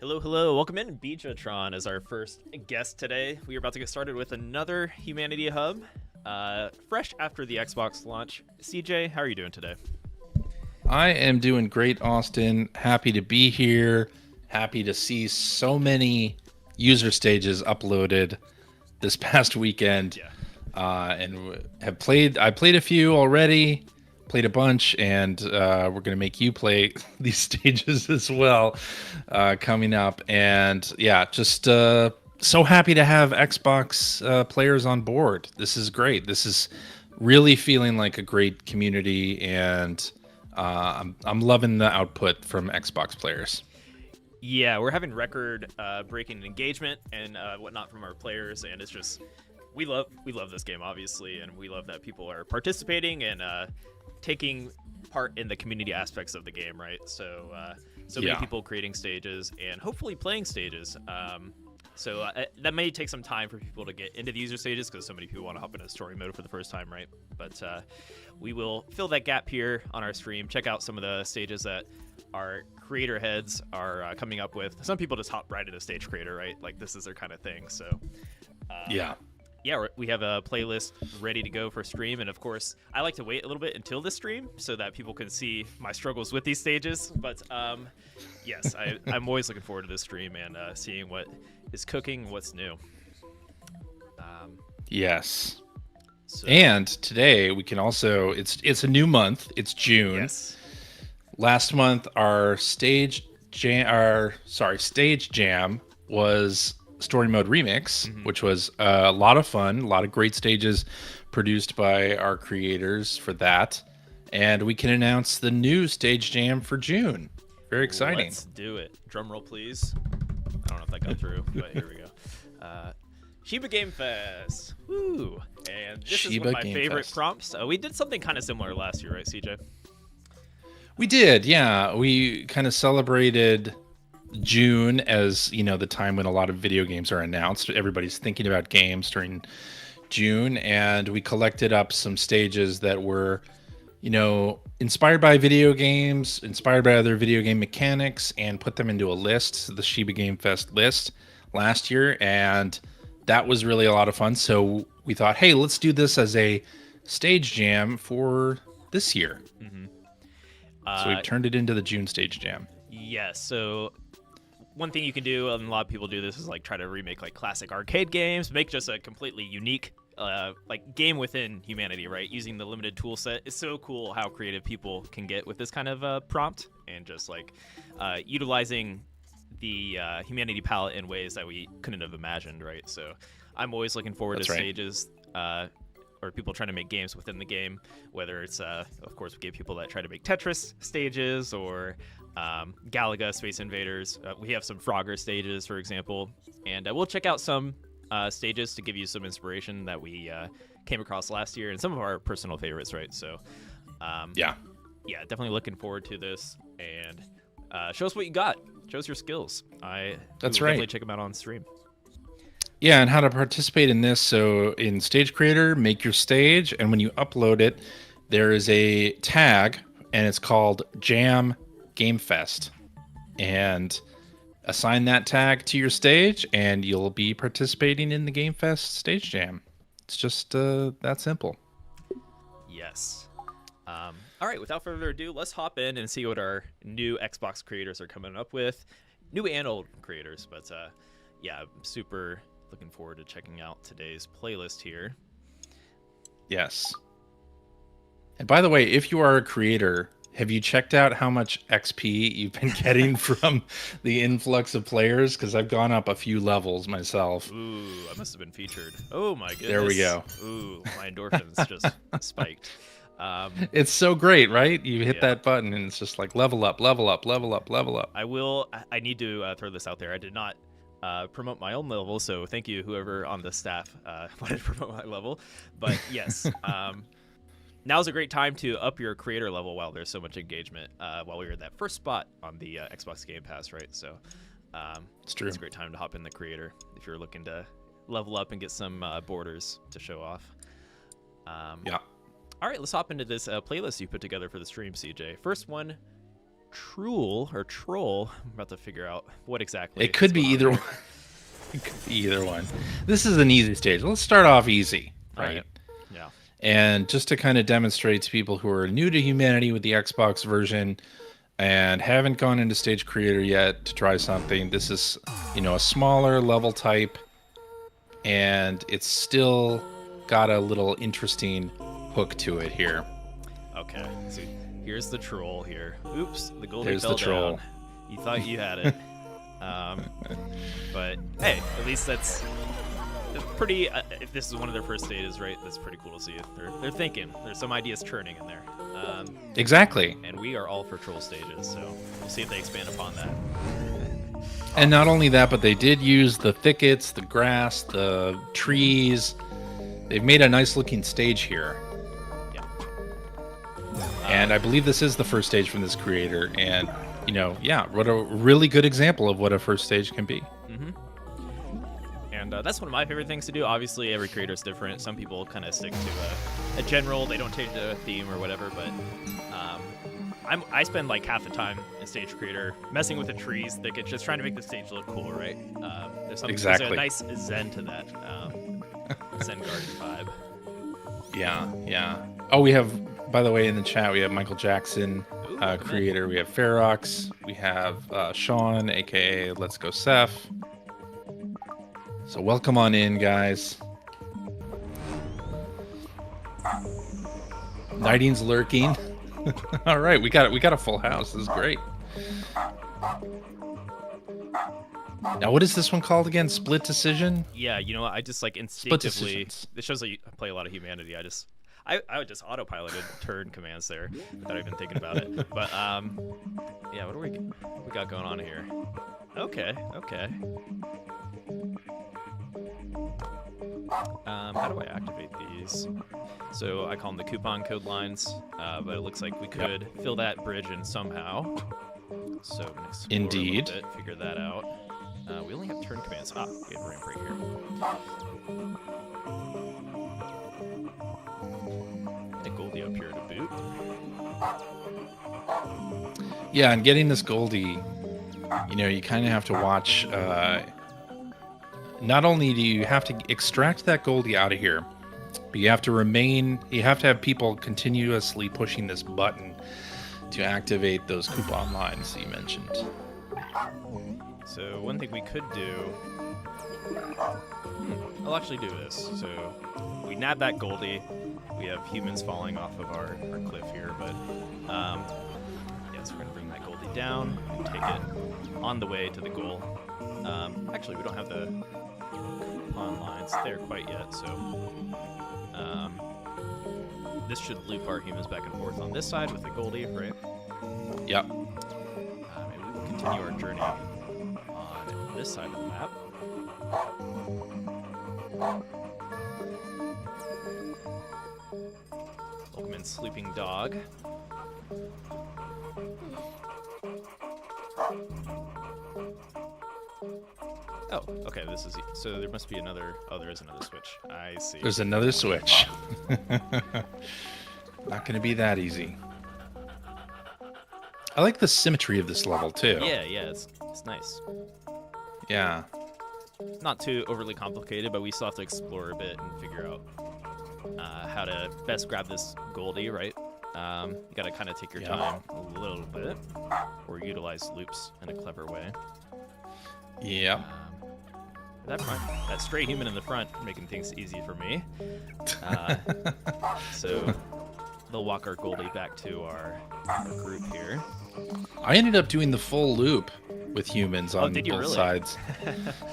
Hello, hello. Welcome in. Beachatron as our first guest today. We are about to get started with another Humanity Hub, fresh after the Xbox launch. CJ, how are you doing today? I am doing great, Austin. Happy to be here. Happy to see so many user stages uploaded this past weekend. Yeah. And I played a few already, played a bunch, and we're going to make you play these stages as well coming up. And yeah, just so happy to have Xbox players on board. This is great. This is really feeling like a great community, and I'm loving the output from Xbox players. Yeah, we're having record-breaking engagement and whatnot from our players, and it's just we love this game, obviously, and we love that people are participating and taking part in the community aspects of the game, right? So many people creating stages and hopefully playing stages. So that may take some time for people to get into the user stages because so many people want to hop into story mode for the first time, right? But we will fill that gap here on our stream. Check out some of the stages that our creator heads are coming up with. Some people just hop right into stage creator, right? Like this is their kind of thing. So yeah, we have a playlist ready to go for stream. And of course, I like to wait a little bit until the stream so that people can see my struggles with these stages. But yes, I'm always looking forward to this stream and seeing what is cooking, what's new. Yes. So. And today we can also, it's a new month. It's June. Yes. Last month, our stage jam was Story Mode Remix, which was a lot of fun, a lot of great stages produced by our creators for that. And we can announce the new stage jam for June. Very exciting. Let's do it. Drum roll, please. I don't know if that got through, but here we go. Shiba Game Fest. Woo! And this is one of my favorite prompts. We did something kind of similar last year, right, CJ? We did, yeah. We kind of celebrated June as, you know, the time when a lot of video games are announced. Everybody's thinking about games during June, and we collected up some stages that were, you know, inspired by video games, inspired by other video game mechanics, and put them into a list, the Shiba Game Fest list last year, and that was really a lot of fun. So we thought, hey, let's do this as a stage jam for this year. So we turned it into the June stage jam. Yes. So one thing you can do, and a lot of people do this, is like try to remake like classic arcade games, make just a completely unique like game within humanity, right? Using the limited tool set. It's so cool how creative people can get with this kind of prompt, and just like utilizing the humanity palette in ways that we couldn't have imagined, right? So I'm always looking forward to stages or people trying to make games within the game, whether it's, of course, we get people that try to make Tetris stages or Galaga Space Invaders. We have some Frogger stages, for example, and we'll check out some stages to give you some inspiration that we came across last year and some of our personal favorites, right? So, yeah, definitely looking forward to this, and show us what you got. Show us your skills. That's right. Definitely check them out on stream. Yeah, and how to participate in this. So in Stage Creator, make your stage, and when you upload it, there is a tag, and it's called Jam Game Fest. And assign that tag to your stage, and you'll be participating in the Game Fest stage jam. It's just that simple. Yes. All right, without further ado, let's hop in and see what our new Xbox creators are coming up with. New and old creators, but yeah, I'm super looking forward to checking out today's playlist here. Yes. And by the way, if you are a creator, have you checked out how much XP you've been getting from the influx of players? Because I've gone up a few levels myself. Ooh, I must have been featured. Oh my goodness. There we go. Ooh, my endorphins just spiked. It's so great, right? You hit that button and it's just like level up, level up, level up, level up. I need to throw this out there. I did not promote my own level, so thank you whoever on the staff wanted to promote my level. But yes, now's a great time to up your creator level while there's so much engagement, while we were at that first spot on the Xbox Game Pass, right? So it's true. It's a great time to hop in the creator if you're looking to level up and get some borders to show off. Yeah. All right, let's hop into this playlist you put together for the stream, CJ. First one, TROOL or troll. I'm about to figure out what exactly. It could be either one. It could be either one. This is an easy stage. Let's start off easy, right? Yeah. And just to kind of demonstrate to people who are new to Humanity with the Xbox version and haven't gone into Stage Creator yet to try something, this is, you know, a smaller level type, and it's still got a little interesting hook to it here. Okay, so here's the troll here. Oops, the Goldie There's fell the troll. down. You thought you had it. But hey, at least that's pretty. If this is one of their first stages, right? That's pretty cool to see. They're thinking. There's some ideas churning in there. Exactly. And we are all for troll stages, so we'll see if they expand upon that. And not only that, but they did use the thickets, the grass, the trees. They've made a nice looking stage here. Yeah. And I believe this is the first stage from this creator. And, you know, yeah, what a really good example of what a first stage can be. Mm-hmm. And that's one of my favorite things to do. Obviously, every creator is different. Some people kind of stick to a general. They don't change the theme or whatever. But I spend like half the time in Stage Creator messing with the trees, thickets, just trying to make the stage look cool, right? There's a nice zen to that Zen garden vibe. Yeah, yeah. Oh, we have, by the way, in the chat, we have Michael Jackson, creator. We have Ferox. We have Sean, aka Let's Go Seth. So welcome on in, guys. Nighting's lurking. All right, we got a full house. This is great. Now, what is this one called again? Split decision? Yeah, you know what? I just like instinctively. This shows that you play a lot of Humanity. I just autopiloted turn commands there without even thinking about it. But yeah, what do we got going on here? Okay. How do I activate these? So I call them the coupon code lines, but it looks like we could fill that bridge in somehow. So I'm gonna explore Indeed. a little bit, figure that out. We only have turn commands. We have ramp right here. Get Goldie up here to boot. Yeah, and getting this Goldie, you know, you kind of have to watch. Not only do you have to extract that Goldie out of here, but you have to have people continuously pushing this button to activate those coupon lines that you mentioned. So one thing we could do, I'll actually do this. So we nab that Goldie. We have humans falling off of our cliff here, but yeah, so we're gonna bring that Goldie down and take it on the way to the goal. Actually, we don't have the coupon lines there quite yet, so this should loop our humans back and forth on this side with the Goldie, right? Yep. And we will continue our journey on this side of the map. Welcome in, Sleeping Dog. Oh, okay, this is... So there must be another... Oh, there is another switch. I see. There's another switch. Not going to be that easy. I like the symmetry of this level, too. Yeah, it's nice. Yeah. Not too overly complicated, but we still have to explore a bit and figure out how to best grab this Goldie, right? You gotta kind of take your time a little bit, or utilize loops in a clever way. Yep. That stray human in the front making things easy for me. So they'll walk our Goldie back to our group here. I ended up doing the full loop with humans on both sides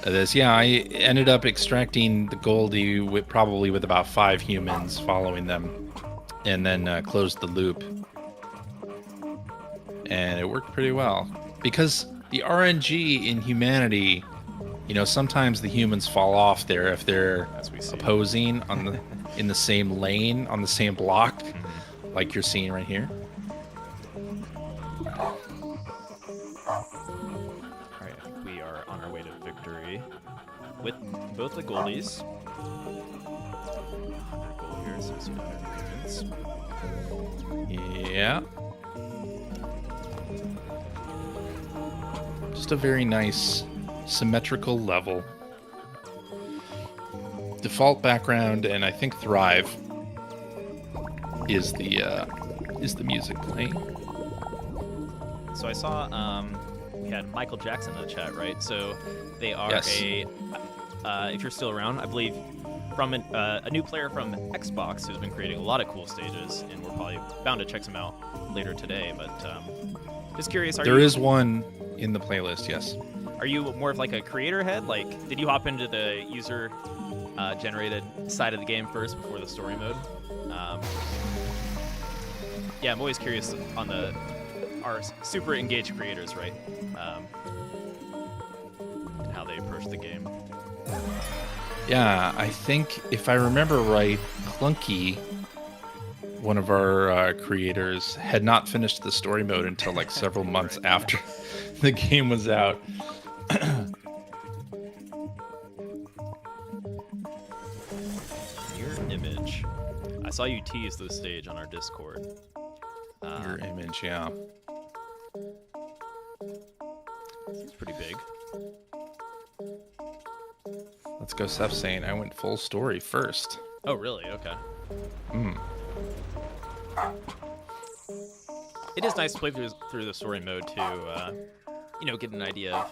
of this. Yeah, I ended up extracting the Goldie probably with about 5 humans following them, and then closed the loop. And it worked pretty well. Because the RNG in Humanity, you know, sometimes the humans fall off there if they're opposing on in the same lane, on the same block, like you're seeing right here. Alright, I think we are on our way to victory with both the Goldies. Another goal here, so we see other humans. Yeah. Just a very nice symmetrical level. Default background, and I think Thrive is the music playing. So I saw we had Michael Jackson in the chat, right? So they are Yes. if you're still around, I believe from a new player from Xbox who's been creating a lot of cool stages, and we're probably bound to check some out later today. But just curious, There is one in the playlist, yes. Are you more of like a creator head? Like, did you hop into the user generated side of the game first before the story mode? Yeah, I'm always curious on our super engaged creators, right? And how they approach the game. Yeah, I think if I remember right, Clunky, one of our creators, had not finished the story mode until like several months after the game was out. Your image. I saw you tease this stage on our Discord. Your image, yeah. Seems pretty big. Let's go, Seth saying I went full story first. Oh, really? Okay. It is nice to play through the story mode to, get an idea of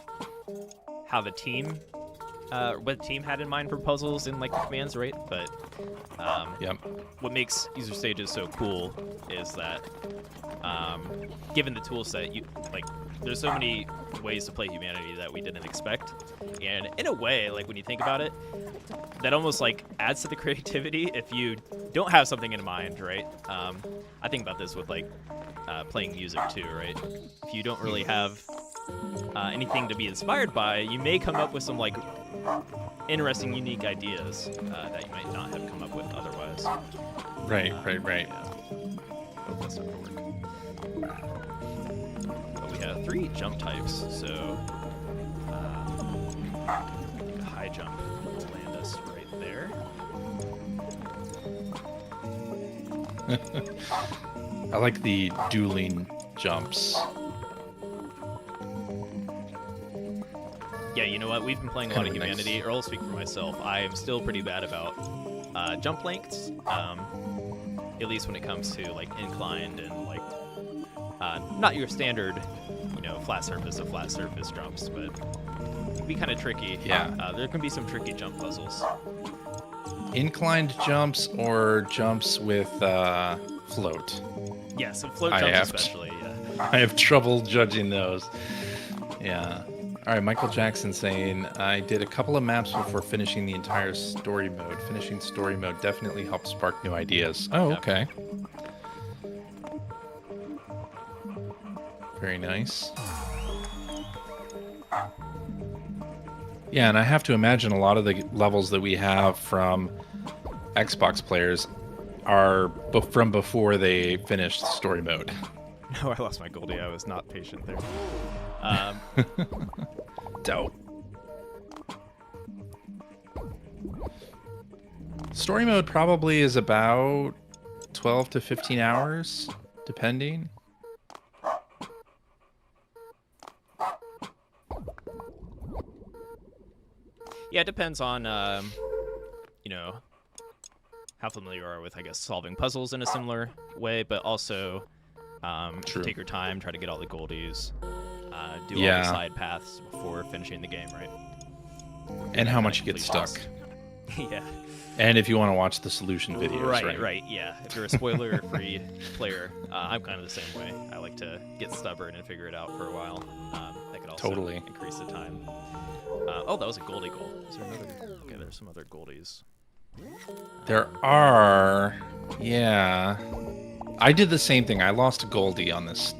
how the team, what the team had in mind for puzzles and like the commands, right? But Yep. what makes user stages so cool is that, given the tool set, there's so many ways to play humanity that we didn't expect, and in a way, like when you think about it, that almost like adds to the creativity if you don't have something in mind, right? I think about this with like playing music too, right? If you don't really have anything to be inspired by, you may come up with some like interesting, unique ideas that you might not have come up with otherwise. Right. Yeah. Hope that's not gonna work. But we have 3 jump types, so high jump will land us right there. I like the dueling jumps. Yeah, you know what? We've been playing a lot of Kinda nice. humanity, or I'll speak for myself. I am still pretty bad about jump lengths, at least when it comes to like inclined and like not your standard, flat surface to flat surface jumps, but it can be kind of tricky. Yeah. There can be some tricky jump puzzles. Inclined jumps or jumps with float. Yeah, some float I jumps have to- especially. Yeah. I have trouble judging those. Yeah. All right, Michael Jackson saying, I did a couple of maps before finishing the entire story mode. Finishing story mode definitely helped spark new ideas. Oh, Yep. okay. Very nice. Yeah, and I have to imagine a lot of the levels that we have from Xbox players are from before they finished story mode. No, I lost my Goldie. I was not patient there. Dope. Story mode probably is about 12 to 15 hours, depending. Yeah, it depends on, how familiar you are with, I guess, solving puzzles in a similar way, but also True. take your time, try to get all the goldies, do all Yeah. the side paths before finishing the game, right? And how much you get Complete stuck. boss. Yeah. And if you want to watch the solution videos, Right, yeah. If you're a spoiler-free player, I'm kind of the same way. I like to get stubborn and figure it out for a while. That could also Totally. increase the time. Oh, that was a Goldie goal. Is there another? Okay, there's some other Goldies. There are, yeah. I did the same thing. I lost a Goldie on this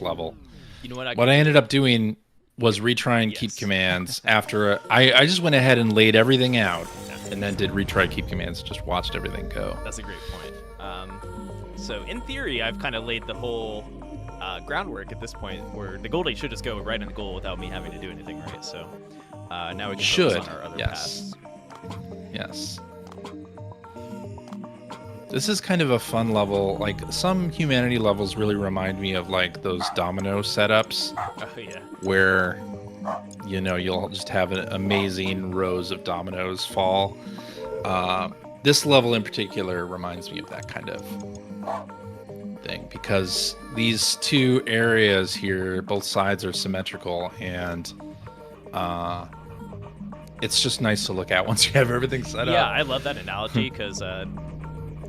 level. You know what? What I ended up doing was retry and keep Yes. commands after I just went ahead and laid everything out and then did retry keep commands, just watched everything go. That's a great point. So in theory, I've kind of laid the whole groundwork at this point, where the Goldie should just go right in the goal without me having to do anything, right? So now we can Should, focus on our other yes. paths. Yes. This is kind of a fun level. Like, some humanity levels really remind me of like those domino setups Oh yeah. where you'll just have amazing rows of dominoes fall. This level in particular reminds me of that kind of thing, because these two areas here, both sides are symmetrical, and it's just nice to look at once you have everything set up. Yeah, I love that analogy, because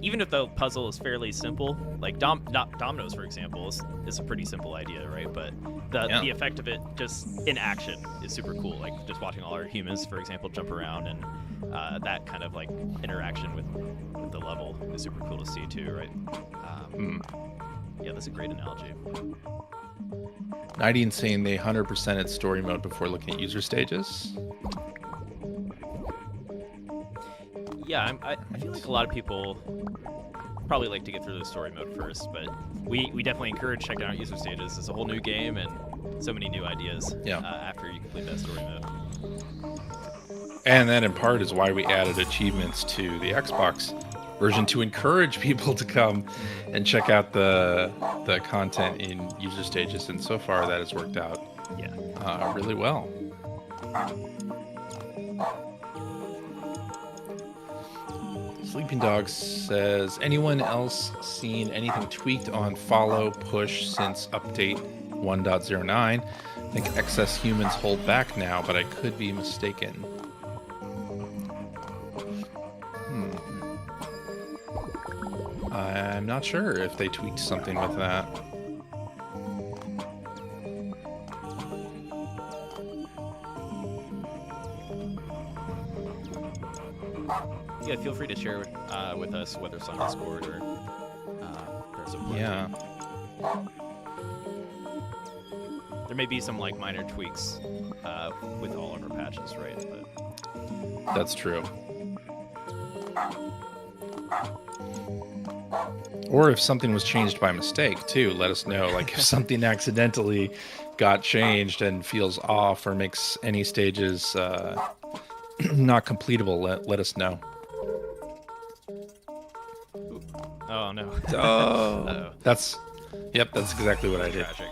even if the puzzle is fairly simple, like dominoes, for example, is a pretty simple idea, right? But the effect of it just in action is super cool. Like just watching all our humans, for example, jump around, and that kind of like interaction with the level is super cool to see too, right? Yeah, that's a great analogy. Nightingale saying they 100%ed story mode before looking at user stages. Yeah, I feel like a lot of people probably like to get through the story mode first, but we definitely encourage checking out user stages. It's a whole new game and so many new ideas after you complete that story mode. And that in part is why we added achievements to the Xbox version, to encourage people to come and check out the content in user stages, and so far that has worked out really well. Sleeping Dog says, anyone else seen anything tweaked on follow push since update 1.09? I think excess humans hold back now, but I could be mistaken. I'm not sure if they tweaked something with that. Yeah, feel free to share with us whether it's on Discord or there's a play. Yeah. There may be some like minor tweaks with all of our patches, right? But that's true. Or if something was changed by mistake too, let us know. Like if something accidentally got changed and feels off or makes any stages not completable, let us know. Oh no. Oh, that's exactly what I did. Tragic.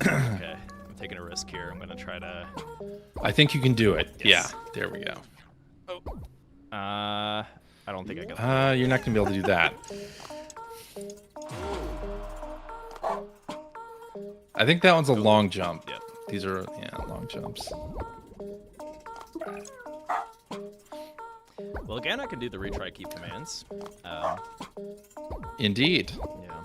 Okay, I'm taking a risk here. I'm gonna try to. I think you can do it. Yes. Yeah, there we go. Oh. I don't think I got that. You're not gonna be able to do that. I think that one's a long jump. Yep. These are long jumps. Well, again, I can do the retry keep commands. Indeed. Yeah.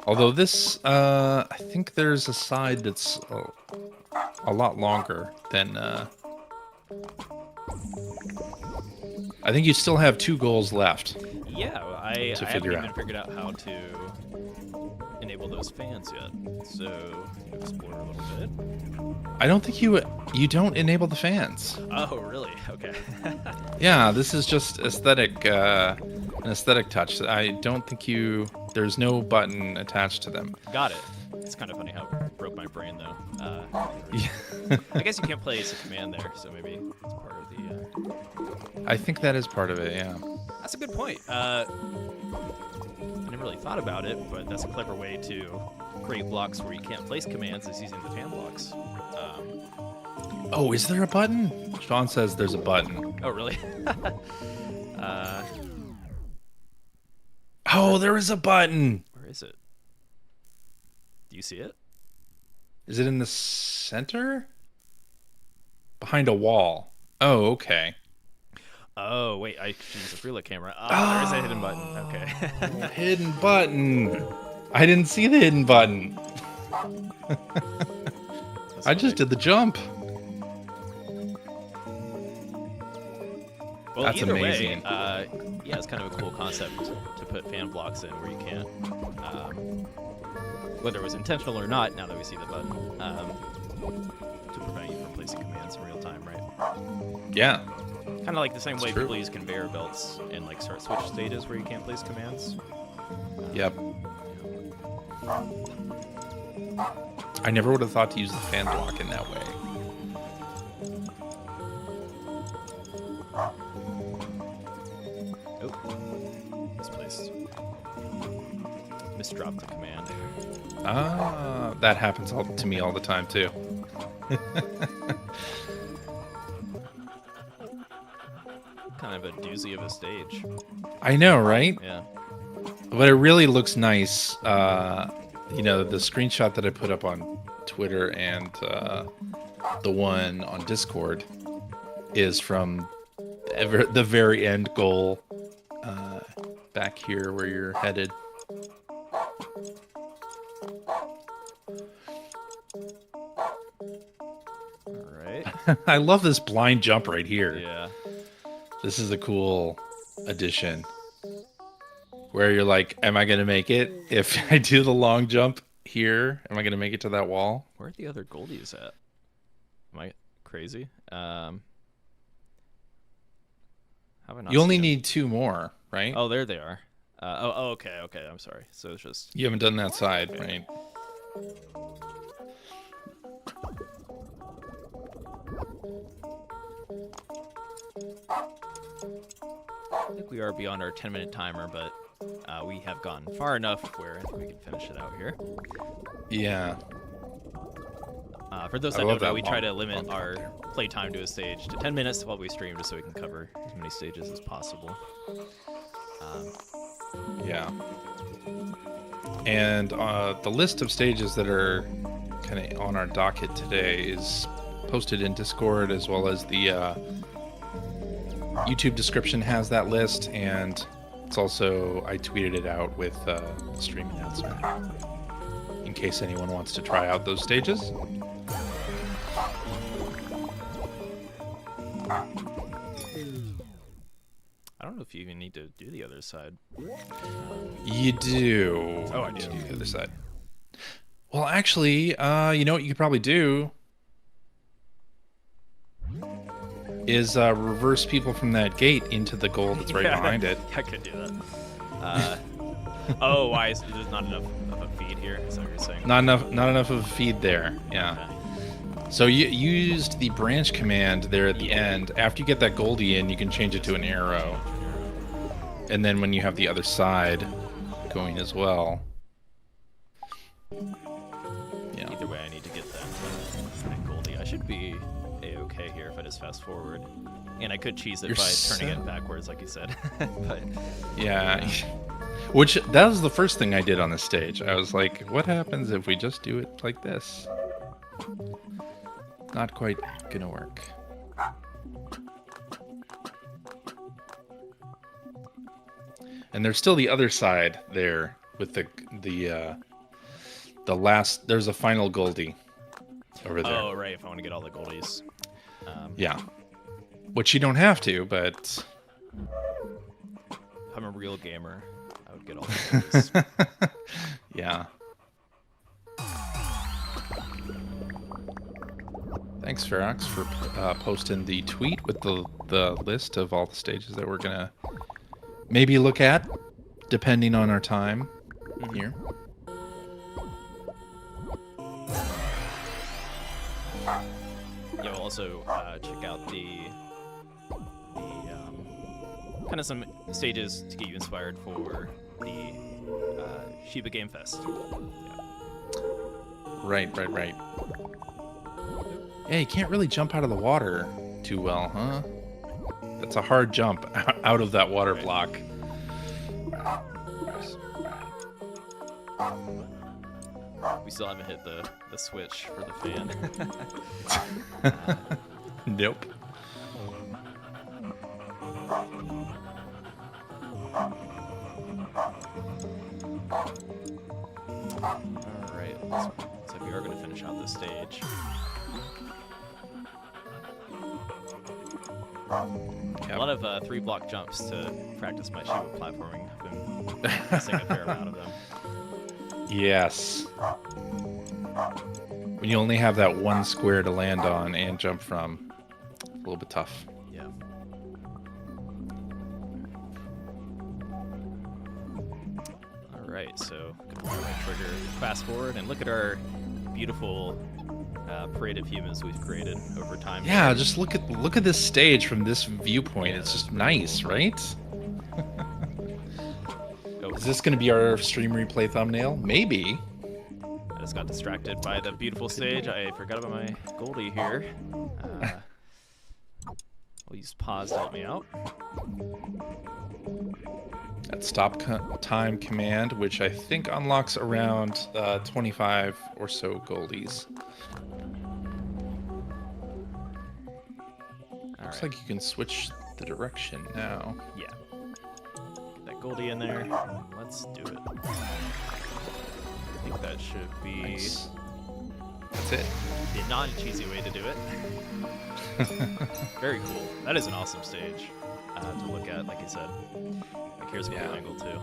Although this, I think there's a side that's a lot longer than. I think you still have 2 goals left. Yeah, I haven't even figured out how to enable those fans yet. So explore a little bit. I don't think you don't enable the fans. Oh, really? Okay. Yeah, this is just aesthetic, an aesthetic touch. I don't think there's no button attached to them. Got it. It's kind of funny how it broke my brain, though. Yeah. I guess you can't place a command there, so maybe it's part of the... I think that is part of it, yeah. That's a good point. I never really thought about it, but that's a clever way to create blocks where you can't place commands, is using the fan blocks. Oh, is there a button? Sean says there's a button. Oh, really? Oh, there is a button. Where is it? Do you see it? Is it in the center? Behind a wall. Oh, okay. Oh, wait, I should use a Freela camera. Oh, there's a hidden button. Okay. Hidden button. I didn't see the hidden button. I just did the jump. Well, That's either amazing. way, yeah, it's kind of a cool concept to put fan blocks in where you can't, whether it was intentional or not, now that we see the button, to prevent you from placing commands in real time, right? Yeah. Kind of like the same way people use conveyor belts in like start switch stages where you can't place commands. Yep. I never would have thought to use the fan block in that way. Oh, misplaced. misdropped the command. Ah, that happens to me all the time too. Kind of a doozy of a stage. I know, right? Yeah. But it really looks nice. You know, the screenshot that I put up on Twitter and the one on Discord is from the very end goal back here where you're headed. All right. I love this blind jump right here. Yeah. This is a cool addition. Where you're like, am I going to make it? If I do the long jump here, am I going to make it to that wall? Where are the other goldies at? Am I crazy? Have I not You only seen them? need 2 more, right? Oh, there they are. Okay. I'm sorry. So it's just... You haven't done that side, right? I think we are beyond our 10-minute timer, but we have gone far enough where we can finish it out here. Yeah. For those I that love don't know, that we try to long limit bump our there. play time to a stage to 10 minutes while we stream, just so we can cover as many stages as possible. Yeah. And the list of stages that are kind of on our docket today is posted in Discord, as well as the YouTube description has that list, and it's also, I tweeted it out with the stream announcement in case anyone wants to try out those stages. I don't know if you even need to do the other side. You do. Oh, I do. The other side. Well, actually, you know what you could probably do is reverse people from that gate into the goal that's right behind it. I could do that. Oh, why? There's not enough of a feed here? Is that what you're saying? Not enough of a feed there. Yeah. Okay. So you used the branch command there at the end. After you get that Goldie in, you can change it to an arrow. And then when you have the other side going as well. Yeah. Either way, I need to get that Goldie. I should be a-okay here if I just fast forward. And I could cheese it You're by turning so- it backwards, like you said. But Yeah. Which, that was the first thing I did on this stage. I was like, what happens if we just do it like this? Not quite gonna work. And there's still the other side there with the last. There's a final Goldie over there. oh, right, if I want to get all the Goldies. Yeah, which you don't have to, but If I'm a real gamer, I would get all the Goldies. yeah. Thanks, Ferox, for posting the tweet with the list of all the stages that we're gonna maybe look at, depending on our time here. Yeah, we'll also check out the kind of some stages to get you inspired for the Shiba Game Fest. Yeah. Right. Yeah, you can't really jump out of the water too well, huh? That's a hard jump out of that water block. We still haven't hit the switch for the fan. Nope. Alright, looks like we are going to finish out this stage. A lot of 3-block jumps to practice my Shiba platforming. I've been missing a fair amount of them. Yes. When you only have that one square to land on and jump from, it's a little bit tough. Yeah. Alright, so gonna pull my trigger, fast forward, and look at our beautiful parade of humans we've created over time. Yeah, just look at this stage from this viewpoint. It's just nice, right? Oh, this going to be our stream replay thumbnail? Maybe. I just got distracted by the beautiful stage. I forgot about my Goldie here. We'll use pause to help me out. That stop time command, which I think unlocks around 25 or so Goldies. Looks like you can switch the direction now. Yeah. Get that Goldie in there. Let's do it. I think that should be... Nice. That's it. The non-cheesy way to do it. Very cool. That is an awesome stage to look at, like you said. Like, here's a cool angle, too.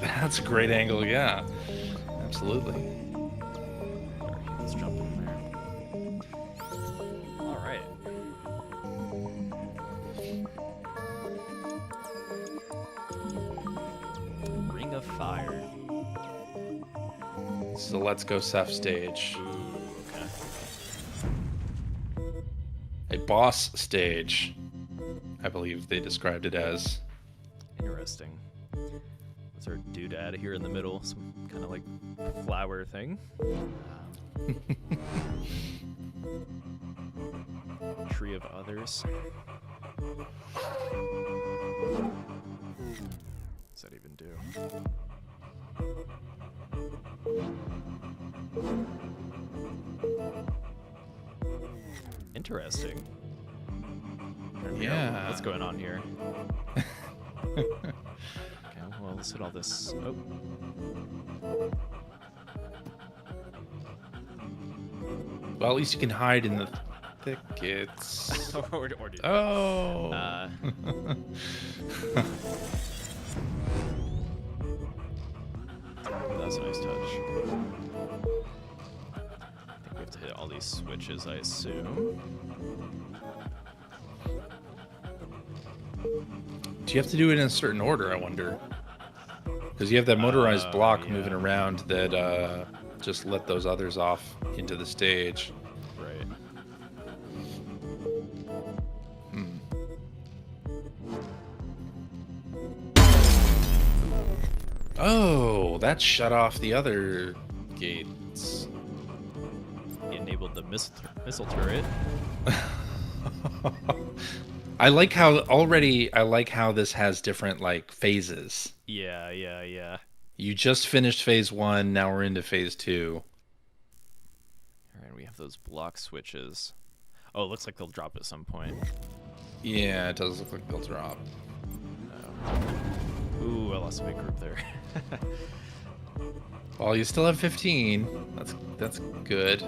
That's a great angle, yeah. Absolutely. Let's jump in there. All right. Ring of Fire. So let's go Seth stage. Ooh, okay. A boss stage, I believe they described it as. Interesting. What's our doodad here in the middle? Some kind of like flower thing. Tree of Others. What's that even do? Interesting. Yeah. What's going on here? Okay, well, let's hit all this. Oh. Well, at least you can hide in the thickets. or do Oh. That's a nice touch. I think we have to hit all these switches, I assume. Do you have to do it in a certain order, I wonder? Because you have that motorized block moving around that just let those others off into the stage. Right. Oh, that shut off the other gates. He enabled the missile turret. I like how this has different like phases. Yeah. You just finished phase 1, now we're into phase 2. Alright, we have those block switches. Oh, it looks like they'll drop at some point. Yeah, it does look like they'll drop. Ooh, I lost a big group there. Well, you still have 15. That's good.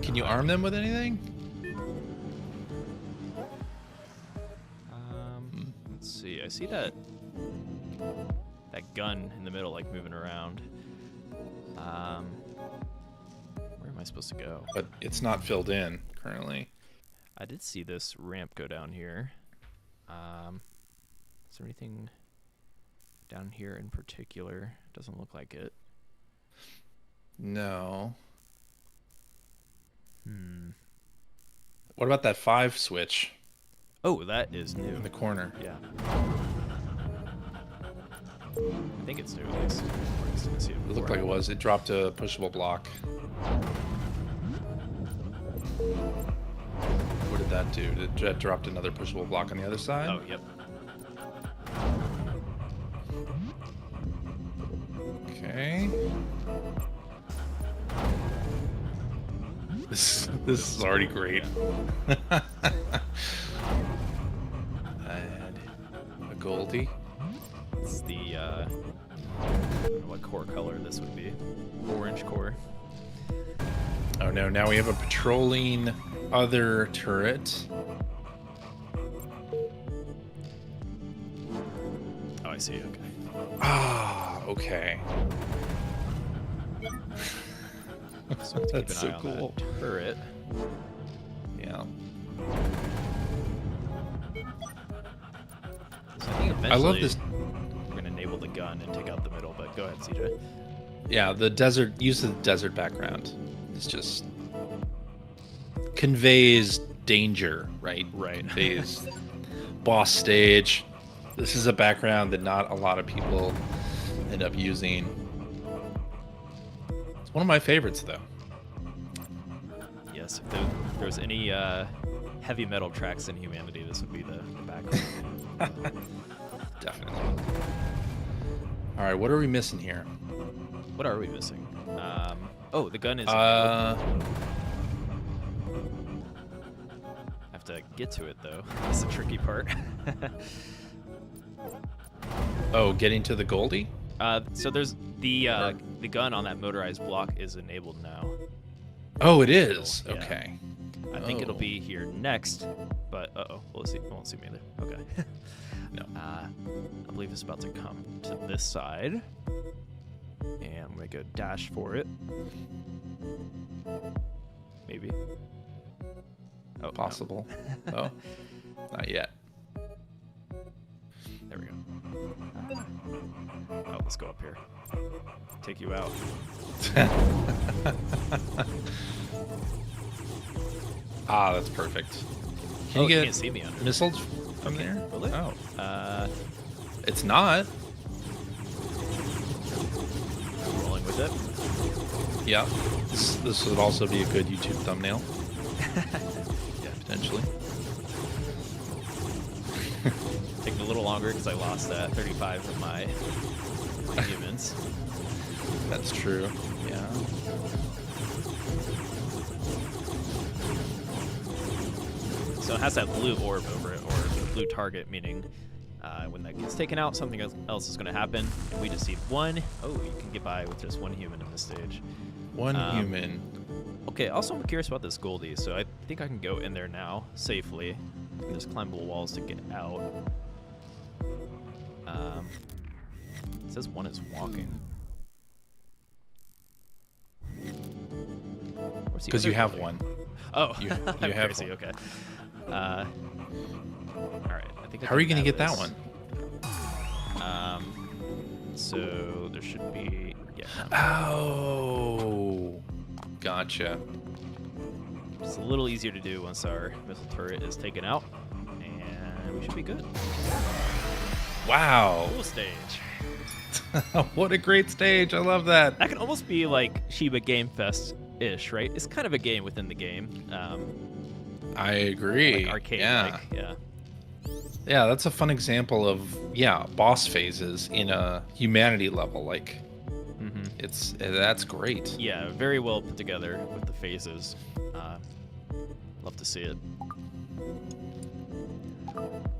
Can you arm them with anything? Let's see. I see that gun in the middle, like moving around. Where am I supposed to go? But it's not filled in currently. I did see this ramp go down here. Is there anything down here in particular? Doesn't look like it. No. What about that 5 switch? Oh, that is new. In the corner. Yeah. I think it's new at least. We're just gonna see it It looked like it was. It dropped a pushable block. What did that do? It dropped another pushable block on the other side? Oh, yep. Okay. This is already great. Add a Goldie. It's the what core color this would be? Orange core. Oh no! Now we have a patrolling other turret. Oh, I see. Okay. Ah, okay. So let's That's keep an eye so on cool. that turret. Yeah. So I think eventually I love this. we're gonna enable the gun and take out the middle. But go ahead, CJ. Yeah, the desert use of the desert background. It's just conveys danger, right? Right. Conveys boss stage. This is a background that not a lot of people end up using. It's one of my favorites, though. Yes, if there's any heavy metal tracks in humanity, this would be the background. Definitely. All right, what are we missing here? What are we missing? Oh, the gun is. Have to get to it though. That's the tricky part. Oh, getting to the Goldie? So there's the gun on that motorized block is enabled now. Oh, it is. Yeah. Okay. I think it'll be here next, but we'll see. Won't see me there. Okay. No. I believe it's about to come to this side, and I'm gonna go dash for it. Maybe. Oh, Possible. No. Oh, not yet. There we go. Oh, let's go up here. Take you out. Ah, that's perfect. Can You you can't get see me under. missiles from there? Will it? Oh, it's I'm not. rolling with it. Yeah. This would also be a good YouTube thumbnail, Yeah. potentially. Taking a little longer because I lost 35 of my humans. That's true. Yeah. So it has that blue orb over it, or the blue target, meaning when that gets taken out, something else is going to happen. And we just need one. Oh, you can get by with just one human in this stage. One human. Okay, also I'm curious about this Goldie, so I think I can go in there now safely. And there's climbable walls to get out. It says one is walking. Because you have one. Oh, You I'm have crazy. one. Okay. All right. I think. How are you going to get that one? So there should be. Yeah. Oh, gotcha. It's a little easier to do once our missile turret is taken out, and we should be good. Wow. Cool stage. What a great stage. I love that. That could almost be like Shiba Game Fest-ish, right? It's kind of a game within the game. I agree. Like arcade, yeah. yeah. Yeah, that's a fun example of, boss phases in a humanity level. Like, that's great. Yeah, very well put together with the phases. Love to see it.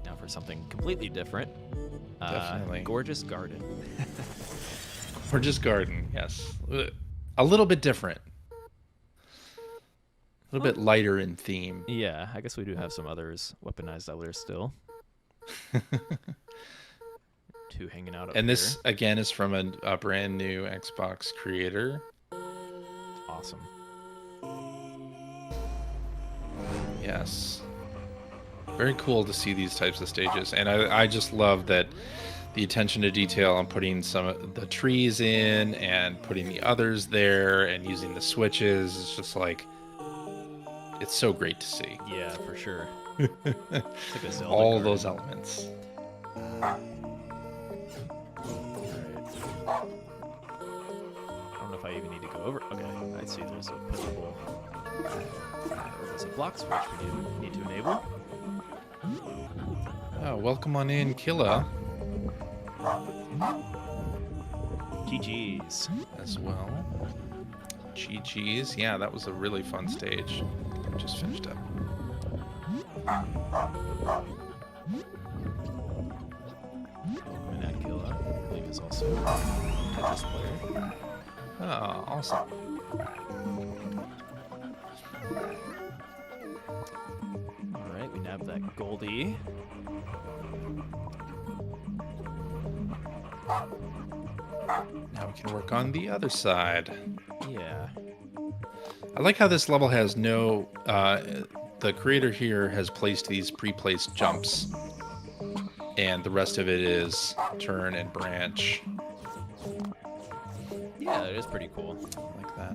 Now for something completely different. Definitely. Gorgeous garden. Gorgeous garden, yes. A little bit different. A little bit lighter in theme. Yeah, I guess we do have some others, weaponized others still. Two hanging out up And this, here. again, is from a brand new Xbox creator. Awesome. Yes. Very cool to see these types of stages. And I just love that the attention to detail on putting some of the trees in and putting the others there and using the switches. It's just like, it's so great to see. Yeah, for sure. It's like a Zelda All garden. those elements. Alright. I don't know if I even need to go over. Okay, I see there's a pushable. There's a block switch we do need to enable. Oh, welcome on in, Killa, GG's. as well. GG's. Yeah, that was a really fun stage. Just finished up. Unnatural, I believe, is also a Tetris player. Oh, awesome. Alright, we nabbed that Goldie. Now we can work on the other side. Yeah. I like how this level has no... the creator here has placed these pre-placed jumps. And the rest of it is turn and branch. Yeah, it is pretty cool. Like that.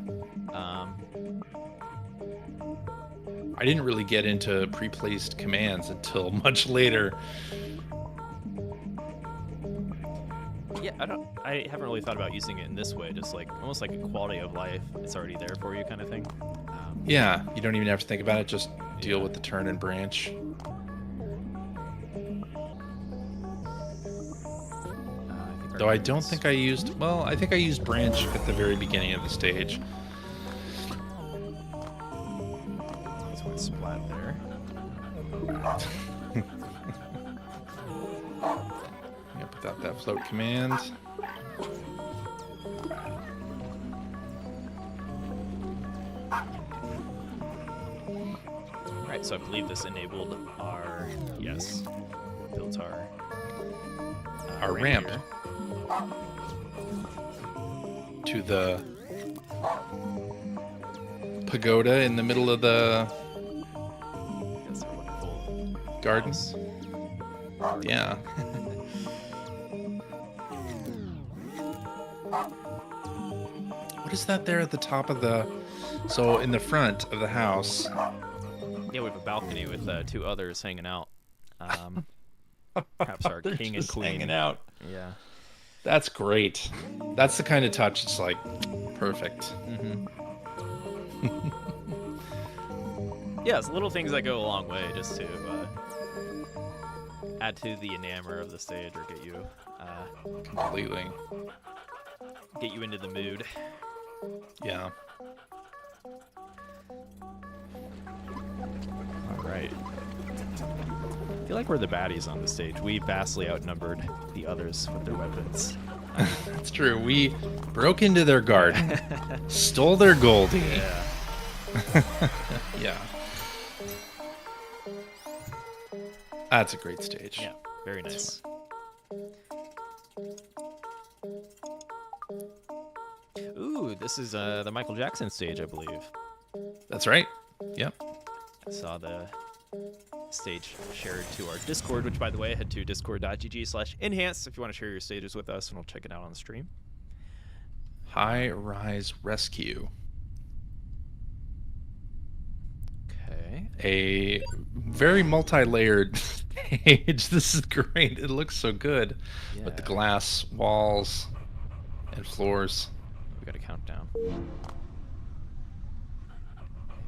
I didn't really get into pre-placed commands until much later. I haven't really thought about using it in this way, just like almost like a quality of life. It's already there for you, kind of thing. Yeah, you don't even have to think about it. Just deal with the turn and branch. Though I don't think I used... Well, I think I used branch at the very beginning of the stage. That's one splat there. Yep, without that float command. Alright, so I believe this enabled our... Yes. Built our ramp here. To the pagoda in the middle of the That's our wonderful gardens. Yeah. What is that there at the top of the... So in the front of the house... Yeah, we have a balcony with 2 others hanging out. Perhaps our They're king and just queen. hanging out. Yeah. That's great. That's the kind of touch. It's like perfect. Yeah, it's little things that go a long way just to add to the enamor of the stage or get you Completely. get you into the mood. Yeah. All right. I feel like we're the baddies on the stage. We vastly outnumbered the others with their weapons. That's true. We broke into their garden, stole their goldie. Yeah. Yeah. That's a great stage. Yeah. Very nice. Ooh, this is the Michael Jackson stage, I believe. That's right. Yep. I saw the stage shared to our Discord, which, by the way, head to discord.gg/enhance if you want to share your stages with us, and we'll check it out on the stream. High Rise Rescue. Okay. A very multi-layered stage. This is great. It looks so good with the Yeah. glass walls and floors. We got a countdown.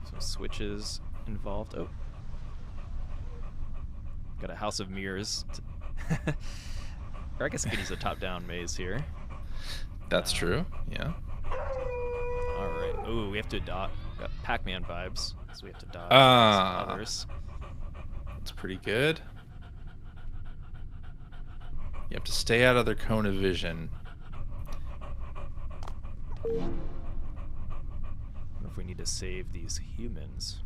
Some switches involved. Oh. Got a House of Mirrors. Or I guess we could use a top-down maze here. That's true. Yeah. All right. Ooh, we have to dodge. Got Pac-Man vibes, so we have to dodge Ah. some others. That's pretty good. You have to stay out of their cone of vision. I wonder if we need to save these humans.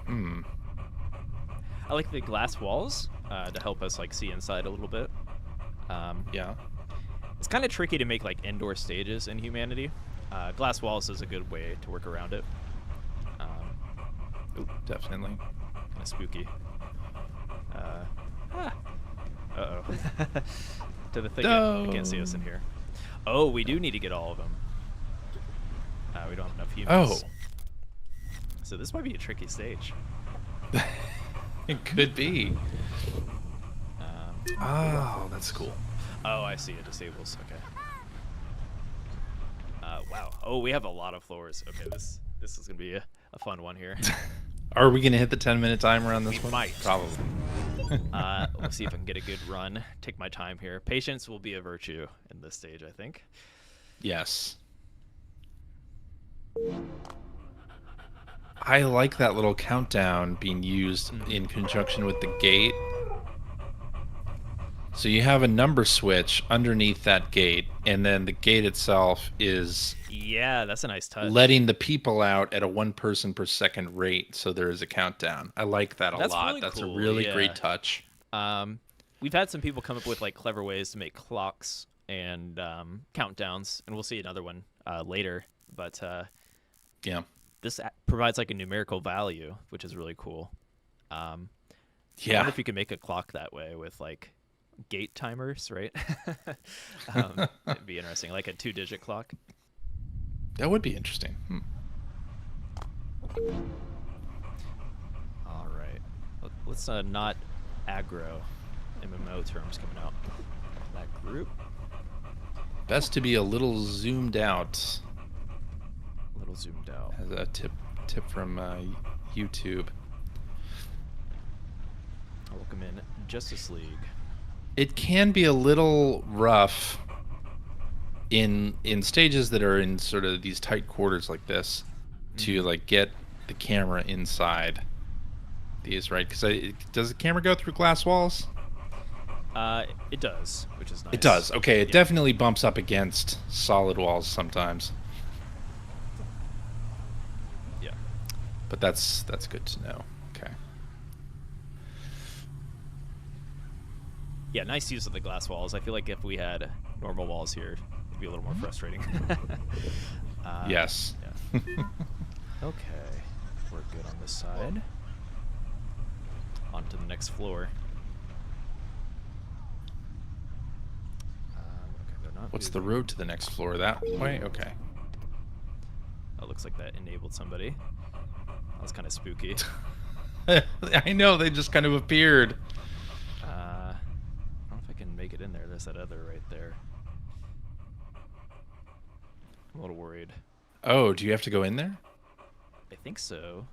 Hmm. I like the glass walls to help us like see inside a little bit. Yeah. It's kind of tricky to make like indoor stages in Humanity. Glass walls is a good way to work around it. Ooh, definitely. Kind of spooky. Uh-oh. To the thicket. No. I can't see us in here. Oh, we do need to get all of them. We don't have enough humans. Oh. So this might be a tricky stage. It could be. Oh, that's cool. Oh, I see. It disables. Okay. Wow. Oh, we have a lot of floors. Okay, this is gonna be a fun one here. Are we gonna hit the 10-minute timer on this We one? might. Probably. Let's see if I can get a good run. Take my time here. Patience will be a virtue in this stage, I think. Yes. I like that little countdown being used in conjunction with the gate. So you have a number switch underneath that gate, and then the gate itself is Yeah, that's a nice touch. letting the people out at a 1 person per second rate, so there is a countdown. I like that a That's lot. really That's cool, a really yeah. great touch. We've had some people come up with like clever ways to make clocks and countdowns, and we'll see another one later. But Yeah. this provides like a numerical value, which is really cool. I Yeah. wonder if you can make a clock that way with like gate timers, right? It'd be interesting, like a 2-digit clock. That would be interesting. All right, let's not aggro MMO terms coming out. That group. Best to be a little zoomed out. A little zoomed out. As a tip from YouTube. Welcome in Justice League. It can be a little rough in stages that are in sort of these tight quarters like this to like get the camera inside these, right? Because does the camera go through glass walls? It does, which is nice. It does. Okay, it Yeah. definitely bumps up against solid walls sometimes. Yeah. But that's good to know. Okay. Yeah, nice use of the glass walls. I feel like if we had normal walls here, it'd be a little more frustrating. Yes. Yeah. Okay, we're good on this side. On to the next floor. Okay, they're not What's the moving. road to the next floor? That way? Okay. Oh, looks like that enabled somebody. That was kind of spooky. I know, they just kind of appeared. I don't know if I can make it in there. There's that other right there. I'm a little worried. Oh, do you have to go in there? I think so.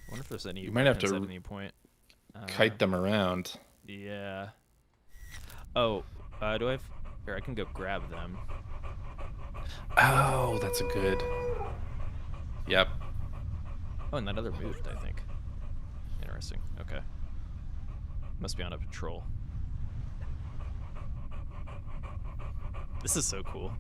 I wonder if there's any. You might have to at any point. Kite them around. Yeah. Oh, do I have? Here, I can go grab them. Oh, that's a good. Yep. Oh, and that other moved, I think. Interesting. Okay. Must be on a patrol. This is so cool.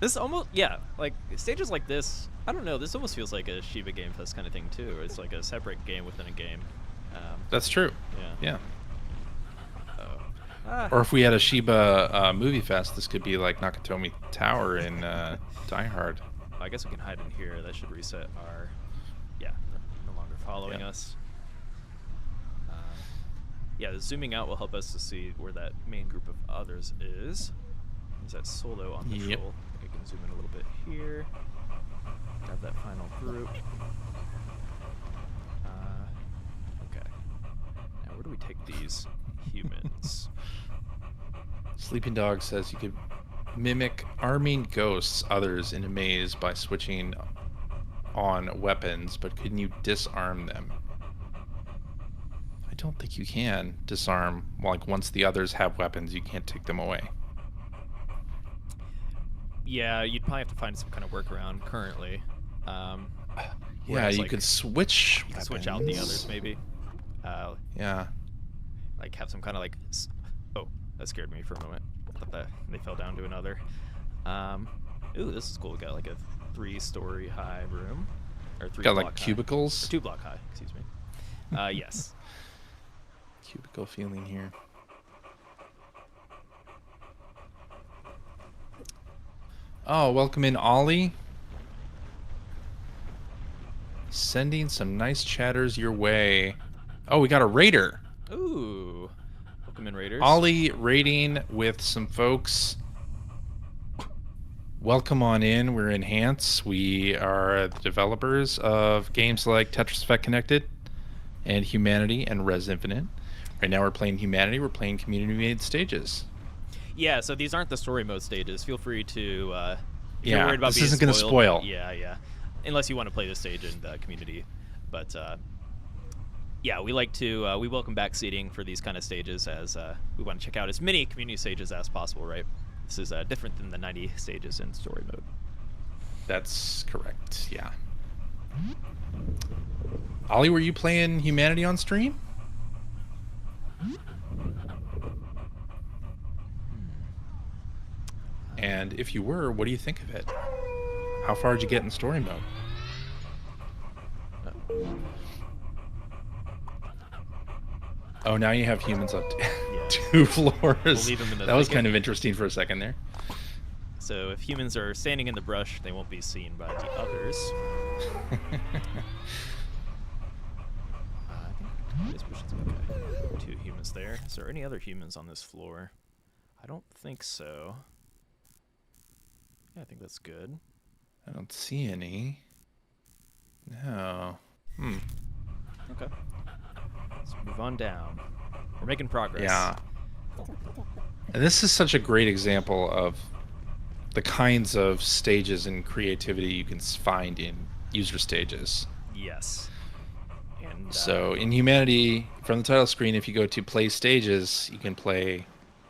This almost, yeah, like stages like this, I don't know, this almost feels like a Shiba Game Fest kind of thing too. It's like a separate game within a game. That's true. Yeah. Yeah. Oh. Or if we had a Shiba movie fest, this could be like Nakatomi Tower in Die Hard. I guess we can hide in here. That should reset our. Yeah, they're no longer following us. Yeah, the zooming out will help us to see where that main group of others is. Is that solo on patrol? Yep. I think I can zoom in a little bit here. Grab that final group. Okay. Now, where do we take these humans? Sleeping Dog says you could mimic arming ghosts others in a maze by switching on weapons, but couldn't you disarm them? I don't think you can disarm. Like, once the others have weapons, you can't take them away. Yeah, you'd probably have to find some kind of workaround currently. Yeah, you could switch. You could switch out the others, maybe. Yeah. Like have some kind of like. Oh, that scared me for a moment. I thought that they fell down to another. Ooh, this is cool. We got like a 3-story high room, or 3 Got block like high. cubicles. Or 2 block high. Excuse me. Yes. Cubicle feeling here. Oh, welcome in, Ollie. Sending some nice chatters your way. Oh, we got a raider. Ooh. Welcome in, Raiders. Ollie raiding with some folks. Welcome on in. We're Enhance. We are the developers of games like Tetris Effect Connected and Humanity and Res Infinite. Right now we're playing Humanity. We're playing community-made stages. Yeah, so these aren't the story mode stages. Feel free to. If you're worried about this being isn't going to spoil. Yeah. Unless you want to play the stage in the community, but yeah, we like to we welcome back seeding for these kind of stages as we want to check out as many community stages as possible. Right? This is different than the 90 stages in story mode. That's correct. Yeah. Ollie, were you playing Humanity on stream? And if you were, what do you think of it? How far did you get in story mode? Oh, now you have humans up Yeah. 2 floors. We'll leave them in the that was thicket. kind of interesting for a second there. So if humans are standing in the brush, they won't be seen by the others. I think this person's okay. 2 humans there. Is there any other humans on this floor? I don't think so. Yeah, I think that's good. I don't see any. No. Okay. Let's move on down. We're making progress. Yeah. And this is such a great example of the kinds of stages and creativity you can find in user stages. Yes. And So in Humanity, from the title screen, if you go to play stages, you can play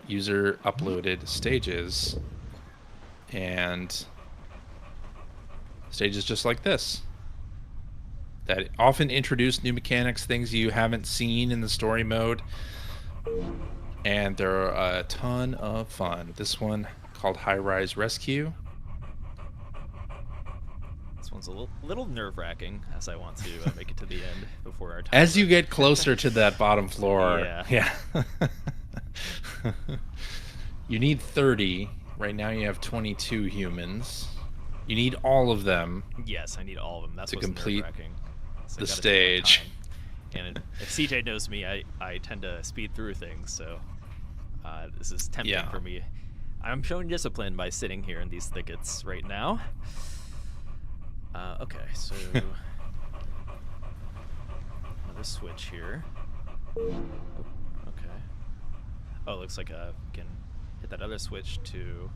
user uploaded stages, and stages just like this that often introduce new mechanics, things you haven't seen in the story mode, and they're a ton of fun. This one called High Rise Rescue. this one's a little nerve-wracking, as I want to make it to the end before our time. As you get closer to that bottom floor, Yeah. You need 30. Right now you have 22 humans. You need all of them. Yes, I need all of them. That's to what's complete nerve-wracking. So I the gotta take my stage. time. And if CJ knows me, I tend to speed through things, so this is tempting for me. I'm showing discipline by sitting here in these thickets right now. Okay, so another switch here. Oh, okay. Oh, it looks like we can hit that other switch to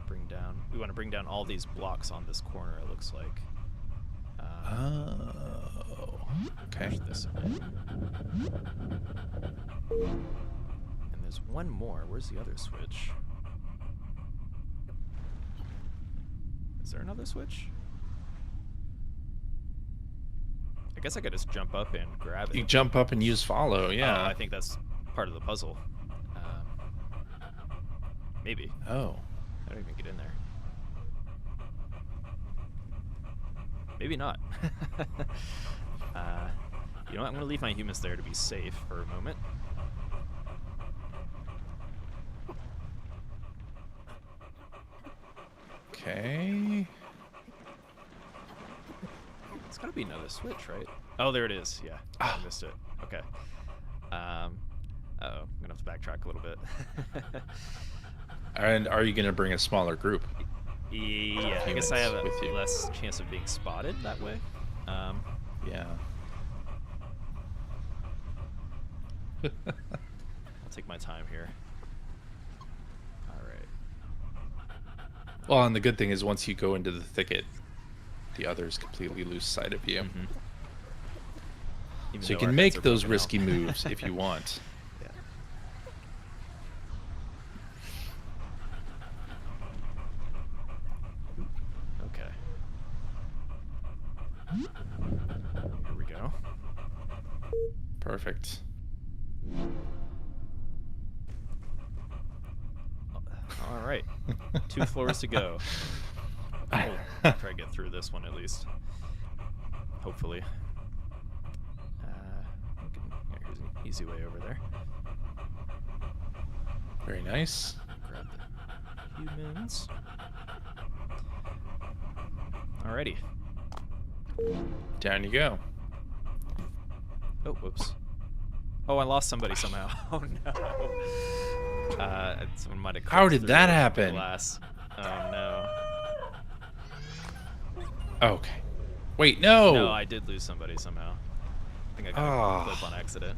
bring down. We want to bring down all these blocks on this corner. It looks like. Oh, okay. Push this a bit. And there's one more. Where's the other switch? Is there another switch? I guess I could just jump up and grab it. You jump up and use follow, yeah. Oh, I think that's part of the puzzle. Maybe. Oh. I don't even get in there. Maybe not. You know what? I'm going to leave my humans there to be safe for a moment. Okay. It's got to be another switch, right? Oh, there it is. Yeah, I missed it. Okay. Uh-oh. I'm going to have to backtrack a little bit. And are you going to bring a smaller group? Yeah, I guess I have a less chance of being spotted that way. Yeah. I'll take my time here. All right. Well, and the good thing is once you go into the thicket, the others completely lose sight of you. Mm-hmm. So you can make those risky moves if you want. Yeah. Okay. Here we go. Perfect. All right. 2 floors to go. I'll try to get through this one at least. Hopefully. Here's an easy way over there. Very nice. Grab the humans. Alrighty. Down you go. Oh, whoops. Oh, I lost somebody somehow. Oh no. Someone might have. How did that the happen? Glass. Oh no. Okay. Wait, no. No, I did lose somebody somehow. I think I got a clip on accident.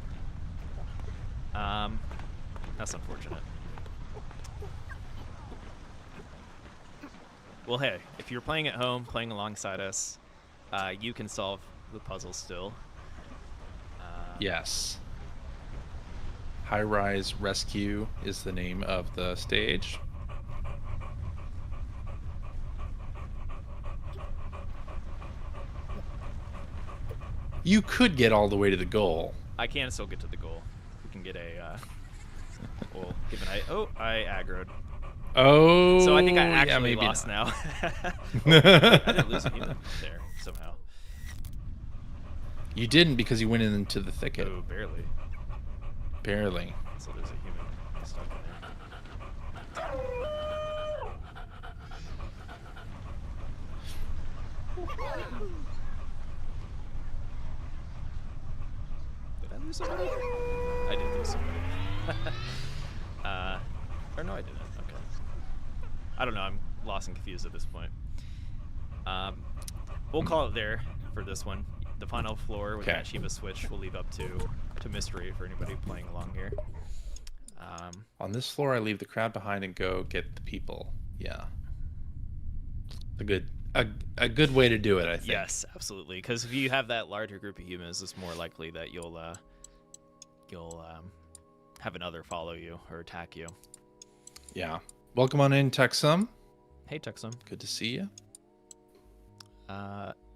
That's unfortunate. Well, hey, if you're playing at home, playing alongside us, you can solve the puzzle still. Yes. High Rise Rescue is the name of the stage. You could get all the way to the goal. I can still get to the goal. We can get a. We'll give an eye. Oh, I aggroed. Oh. So I think I actually maybe lost not. now. I didn't lose a human there somehow. You didn't because you went into the thicket. Oh, barely. Barely. So there's a human stuck in there. Did I lose somebody? I did lose somebody. Or no, I didn't. Okay. I don't know. I'm lost and confused at this point. We'll call it there for this one. the final floor with that Shiva switch will leave up to mystery for anybody playing along here. On this floor, I leave the crowd behind and go get the people. Yeah, a good way to do it, I think. Yes, absolutely. Because if you have that larger group of humans, it's more likely that you'll have another follow you or attack you. Yeah. Welcome on in, Texum. Hey, Texum. Good to see you.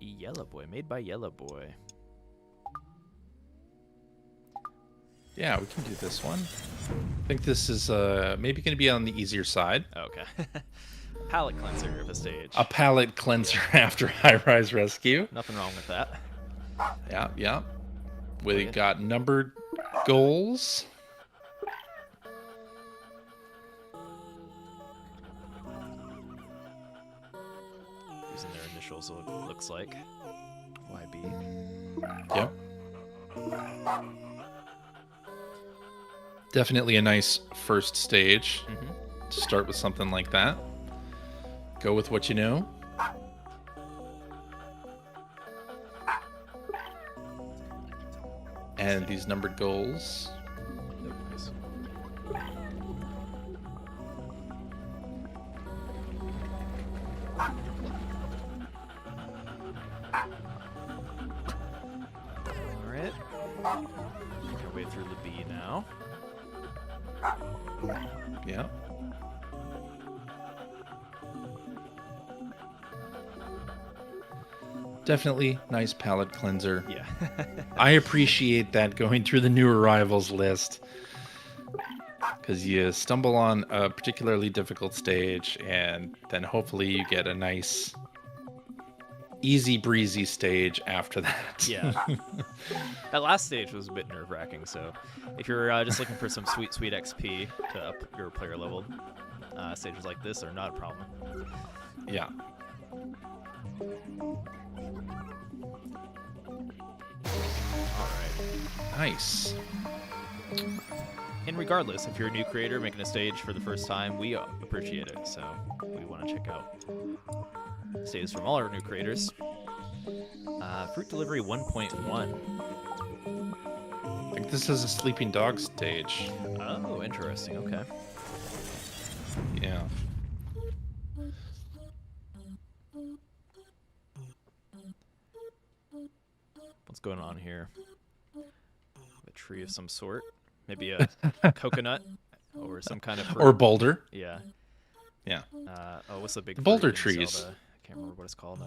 YELLABOY, made by YELLABOY. Yeah, we can do this one. I think this is maybe going to be on the easier side. Okay. Palette cleanser of a stage. A palette cleanser after high-rise rescue. Nothing wrong with that. Yeah, yeah. We got numbered goals. Using their initials, it looks like. YB. Yep. Definitely a nice first stage to start with something like that. Go with what you know. And these numbered goals. Alright. Make our way through the B now. Yeah. Definitely nice palette cleanser. Yeah. I appreciate that going through the new arrivals list. Because you stumble on a particularly difficult stage, and then hopefully you get a nice, easy breezy stage after that. Yeah. That last stage was a bit nerve-wracking, so if you're just looking for some sweet XP to up your player level, stages like this are not a problem. Yeah. Alright. Nice. And regardless, if you're a new creator making a stage for the first time, we appreciate it, so we want to check out stages from all our new creators. Fruit Delivery 1.1. I think this is a sleeping dog stage. Oh, interesting. Okay. Yeah. What's going on here? A tree of some sort. Maybe a coconut or some kind of fruit. Or boulder. Yeah. Yeah. Oh, what's the big boulder fruit in trees? Zelda? I can't remember what it's called.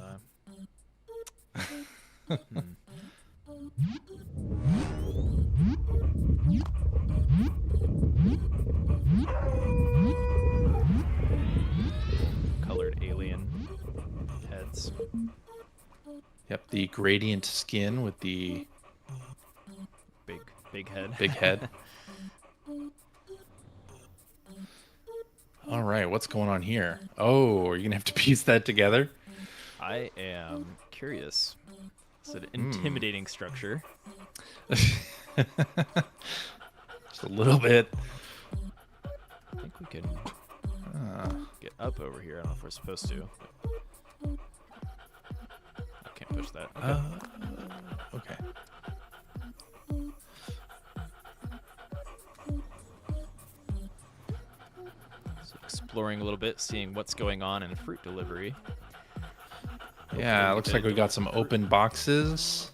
Colored alien heads. Yep, the gradient skin with the big head. Big head. All right, what's going on here? Oh, are you gonna have to piece that together? I am curious. It's an intimidating structure. Just a little bit. I think we can get up over here. I don't know if we're supposed to. I can't push that. Okay. So exploring a little bit, seeing what's going on in fruit delivery. Yeah, it looks like we got some open boxes.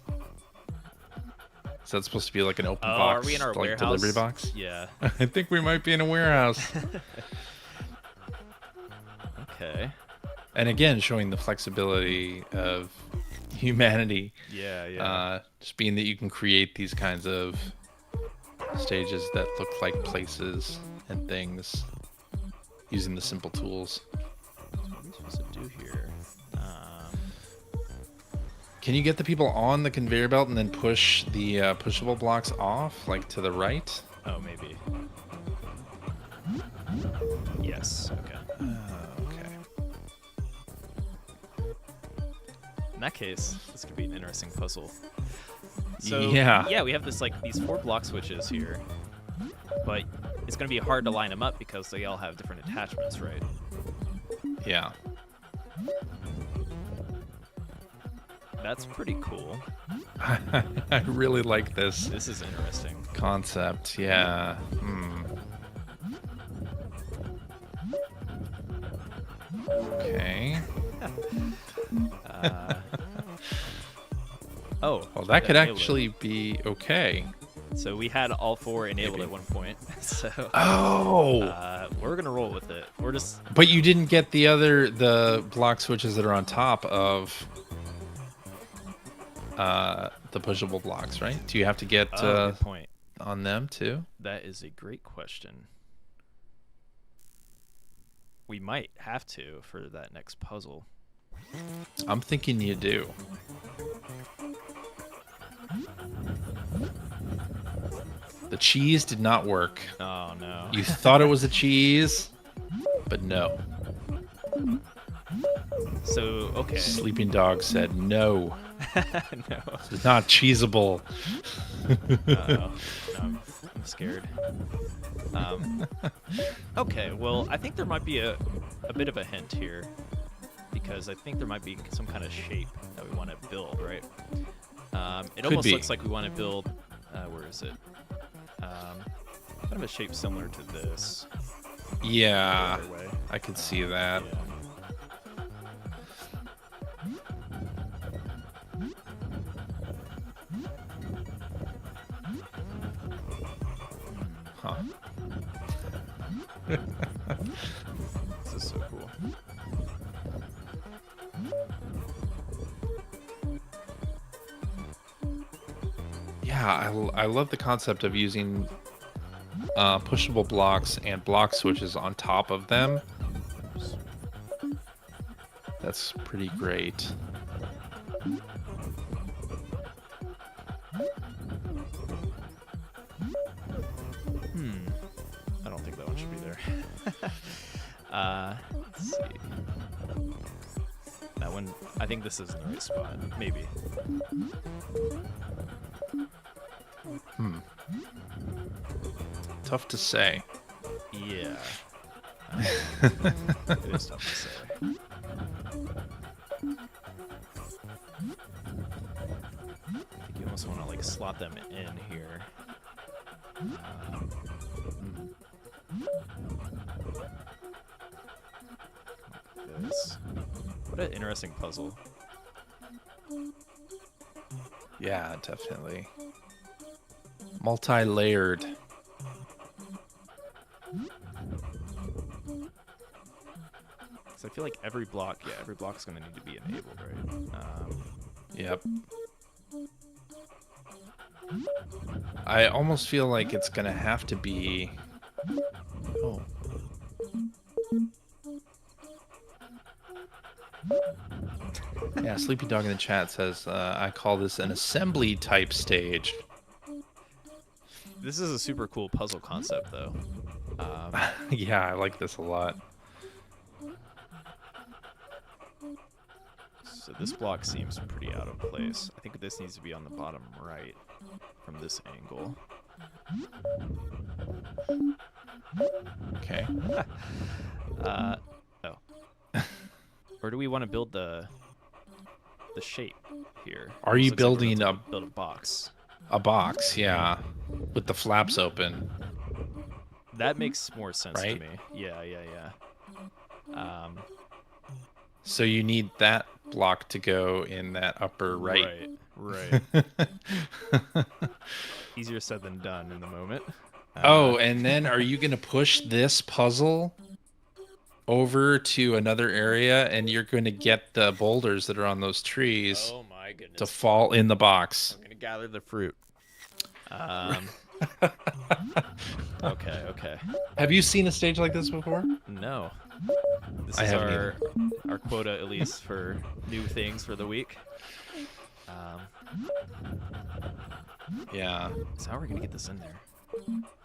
Is that supposed to be like an open box? Are we in our like warehouse? Delivery box? Yeah. I think we might be in a warehouse. Okay. And again, showing the flexibility of humanity. Yeah, yeah. Just being that you can create these kinds of stages that look like places and things using the simple tools. What are we supposed to do here? Can you get the people on the conveyor belt and then push the pushable blocks off, like to the right? Oh, maybe. Yes. Okay. Okay. In that case, this could be an interesting puzzle. So yeah, we have this these 4 block switches here, but it's going to be hard to line them up because they all have different attachments, right? Yeah. That's pretty cool. I really like this This is interesting. concept. Yeah. Okay. Oh. Well, that could enabled it. actually be okay. So we had all 4 enabled at one point. So Oh. we're gonna roll with it. We're just But you didn't get the block switches that are on top of the pushable blocks, right? Do you have to get good point. on them too? That is a great question. We might have to for that next puzzle. I'm thinking you do. The cheese did not work. Oh no. You thought it was a cheese, but no. So okay. Sleeping Dog said no. No. It's not cheesable. No, I'm scared. Okay, well, I think there might be a bit of a hint here, because I think there might be some kind of shape that we want to build, right? It Could almost be. looks like we want to build. Where is it? Kind of a shape similar to this. Yeah, Other way. I could see that. Yeah. Huh. This is so cool. Yeah, I love the concept of using pushable blocks and block switches on top of them. That's pretty great. I don't think that one should be there. Let's see. That one, I think this is in the right spot. Maybe. Tough to say. Yeah. It is tough to say. I think you almost want to like slot them in here. This. What an interesting puzzle. Yeah, definitely. Multi-layered. So I feel like every block is going to need to be enabled, right? Yep. I almost feel like it's gonna have to be. Oh. Yeah, Sleepy Dog in the chat says, I call this an assembly type stage. This is a super cool puzzle concept, though. Yeah, I like this a lot. So this block seems pretty out of place. I think this needs to be on the bottom right from this angle. Okay. Oh. Or do we want to build the shape here? Are you Looks like we're building about to build a box? A box, yeah. With the flaps open. That makes more sense Right? to me. Yeah. So you need that block to go in that upper right. Right. Easier said than done in the moment. Oh, and then are you going to push this puzzle over to another area and you're going to get the boulders that are on those trees Oh my goodness. to fall in the box? I'm gonna gather the fruit. Okay. Have you seen a stage like this before? No. This I is haven't our quota, at least, for new things for the week. Yeah. So how are we gonna get this in there?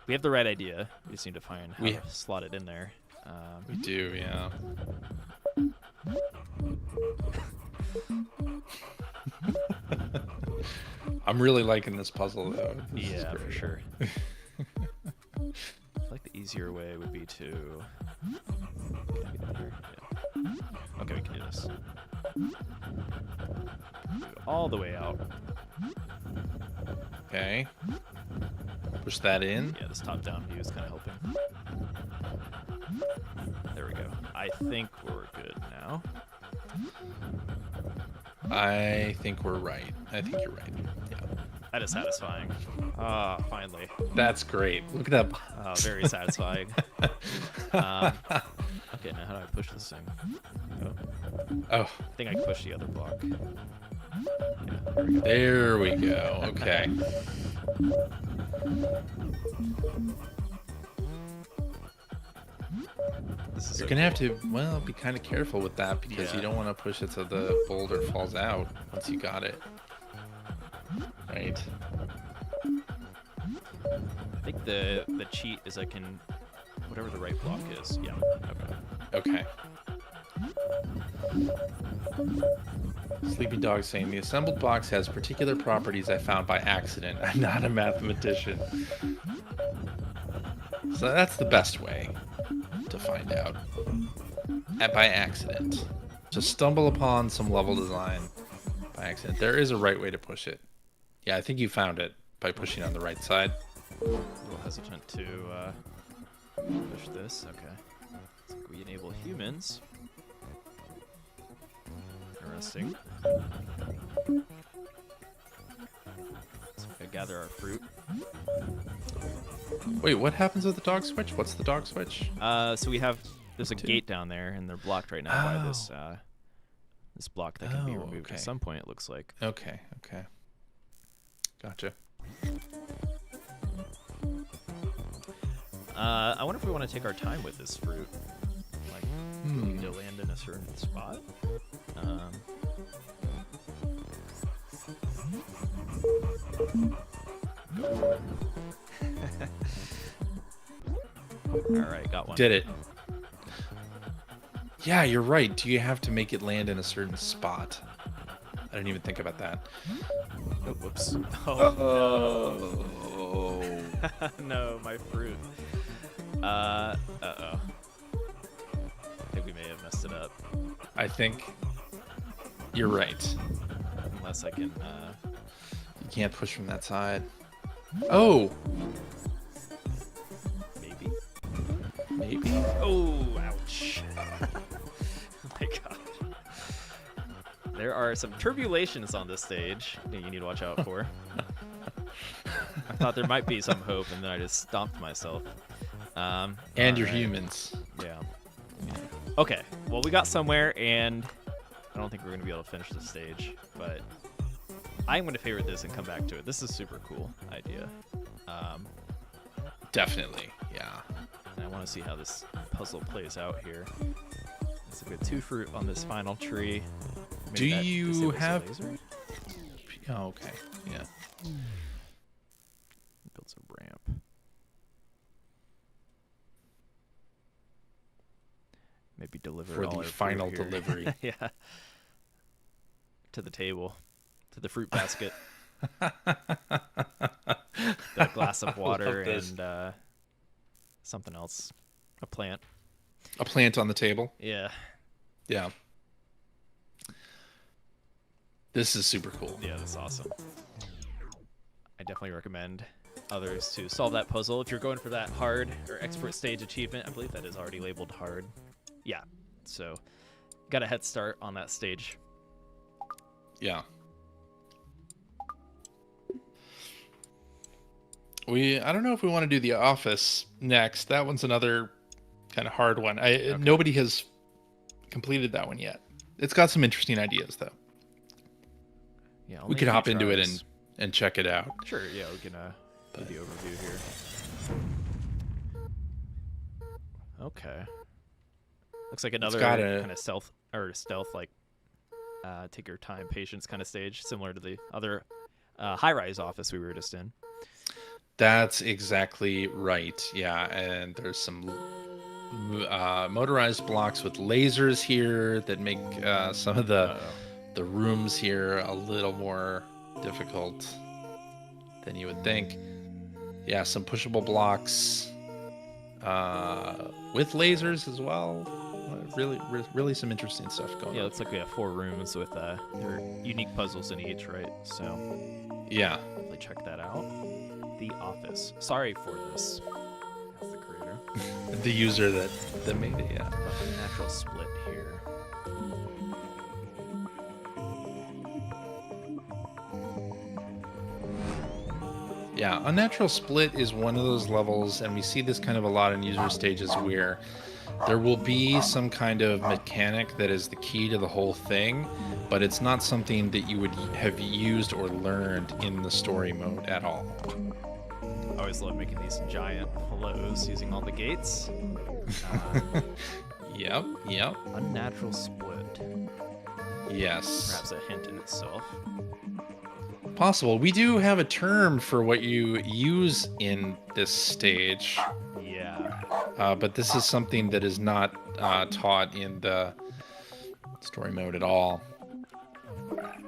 We have the right idea. We just need to find how to slot it in there. We do, yeah. I'm really liking this puzzle, though. This is Yeah, for great. sure. I feel like the easier way would be to... Can I get in here? Yeah. Okay, we can do this. All the way out. Okay. Push that in. Yeah, this top-down view is kind of helping. There we go. I think we're good now. I think we're right. I think you're right. Yeah. That is satisfying. Ah, finally. That's great. Look at that. Very satisfying. Okay, now how do I push this thing? Oh. I think I can push the other block. Yeah, there we go. Okay. You're gonna have to, well, be kind of careful with that because you don't want to push it so the boulder falls out once you got it. Right. I think the cheat is I can, whatever the right block is. Yeah. Okay. Sleepy Dog saying the assembled box has particular properties I found by accident. I'm not a mathematician. So that's the best way to find out. By accident. Just stumble upon some level design by accident. There is a right way to push it. Yeah, I think you found it by pushing on the right side. A little hesitant to push this. Okay. So we enable humans. Interesting. So we gather our fruit. Wait, what happens with the dog switch? What's the dog switch? So we have, there's a gate down there, and they're blocked right now by this this block that can be removed at some point, it looks like. Okay. Gotcha. I wonder if we want to take our time with this fruit. Like, to land in a certain spot. Alright, got one. Did it. Yeah, you're right. Do you have to make it land in a certain spot? I didn't even think about that. Oh, whoops. Oh, no. No, my fruit. Uh-oh. I think we may have messed it up. I think you're right. Unless I can, You can't push from that side. Oh! Maybe. Oh, ouch. Oh my god. There are some turbulations on this stage that you need to watch out for. I thought there might be some hope, and then I just stomped myself. And your humans. Yeah. Okay, well, we got somewhere, and I don't think we're going to be able to finish the stage, but I'm going to favorite this and come back to it. This is a super cool idea. Definitely, yeah. And I want to see how this puzzle plays out here. Let's look at 2 fruit on this final tree. Do you have... Oh, okay, yeah. Builds a ramp. Maybe deliver for all the our final fruit here. delivery. Yeah. To the table. To the fruit basket. The glass of water and something else. A plant. A plant on the table? Yeah. Yeah. This is super cool. Yeah, that's awesome. I definitely recommend others to solve that puzzle. If you're going for that hard or expert stage achievement, I believe that is already labeled hard. Yeah, so got a head start on that stage. Yeah. I don't know if we want to do The Office next. That one's another kind of hard one. Nobody has completed that one yet. It's got some interesting ideas though. Yeah, we could hop into it and check it out. Sure, yeah, we can do the overview here. Okay. Looks like another kind of stealth like take your time, patience kind of stage, similar to the other high-rise office we were just in. That's exactly right. Yeah, and there's some motorized blocks with lasers here that make some of the rooms here a little more difficult than you would think. Yeah, some pushable blocks with lasers as well, really some interesting stuff going Yeah, on. looks like we have 4 rooms with their unique puzzles in each, right? So Yeah. definitely check that out. The Office. Sorry for this. That's the creator. The user that made it, yeah. Unnatural Split here. Yeah, Unnatural Split is one of those levels, and we see this kind of a lot in user stages where there will be some kind of mechanic that is the key to the whole thing, but it's not something that you would have used or learned in the story mode at all. I always love making these giant hellos using all the gates. Yep. Unnatural Split. Yes. Perhaps a hint in itself. Possible. We do have a term for what you use in this stage. Yeah. But this is something that is not taught in the story mode at all.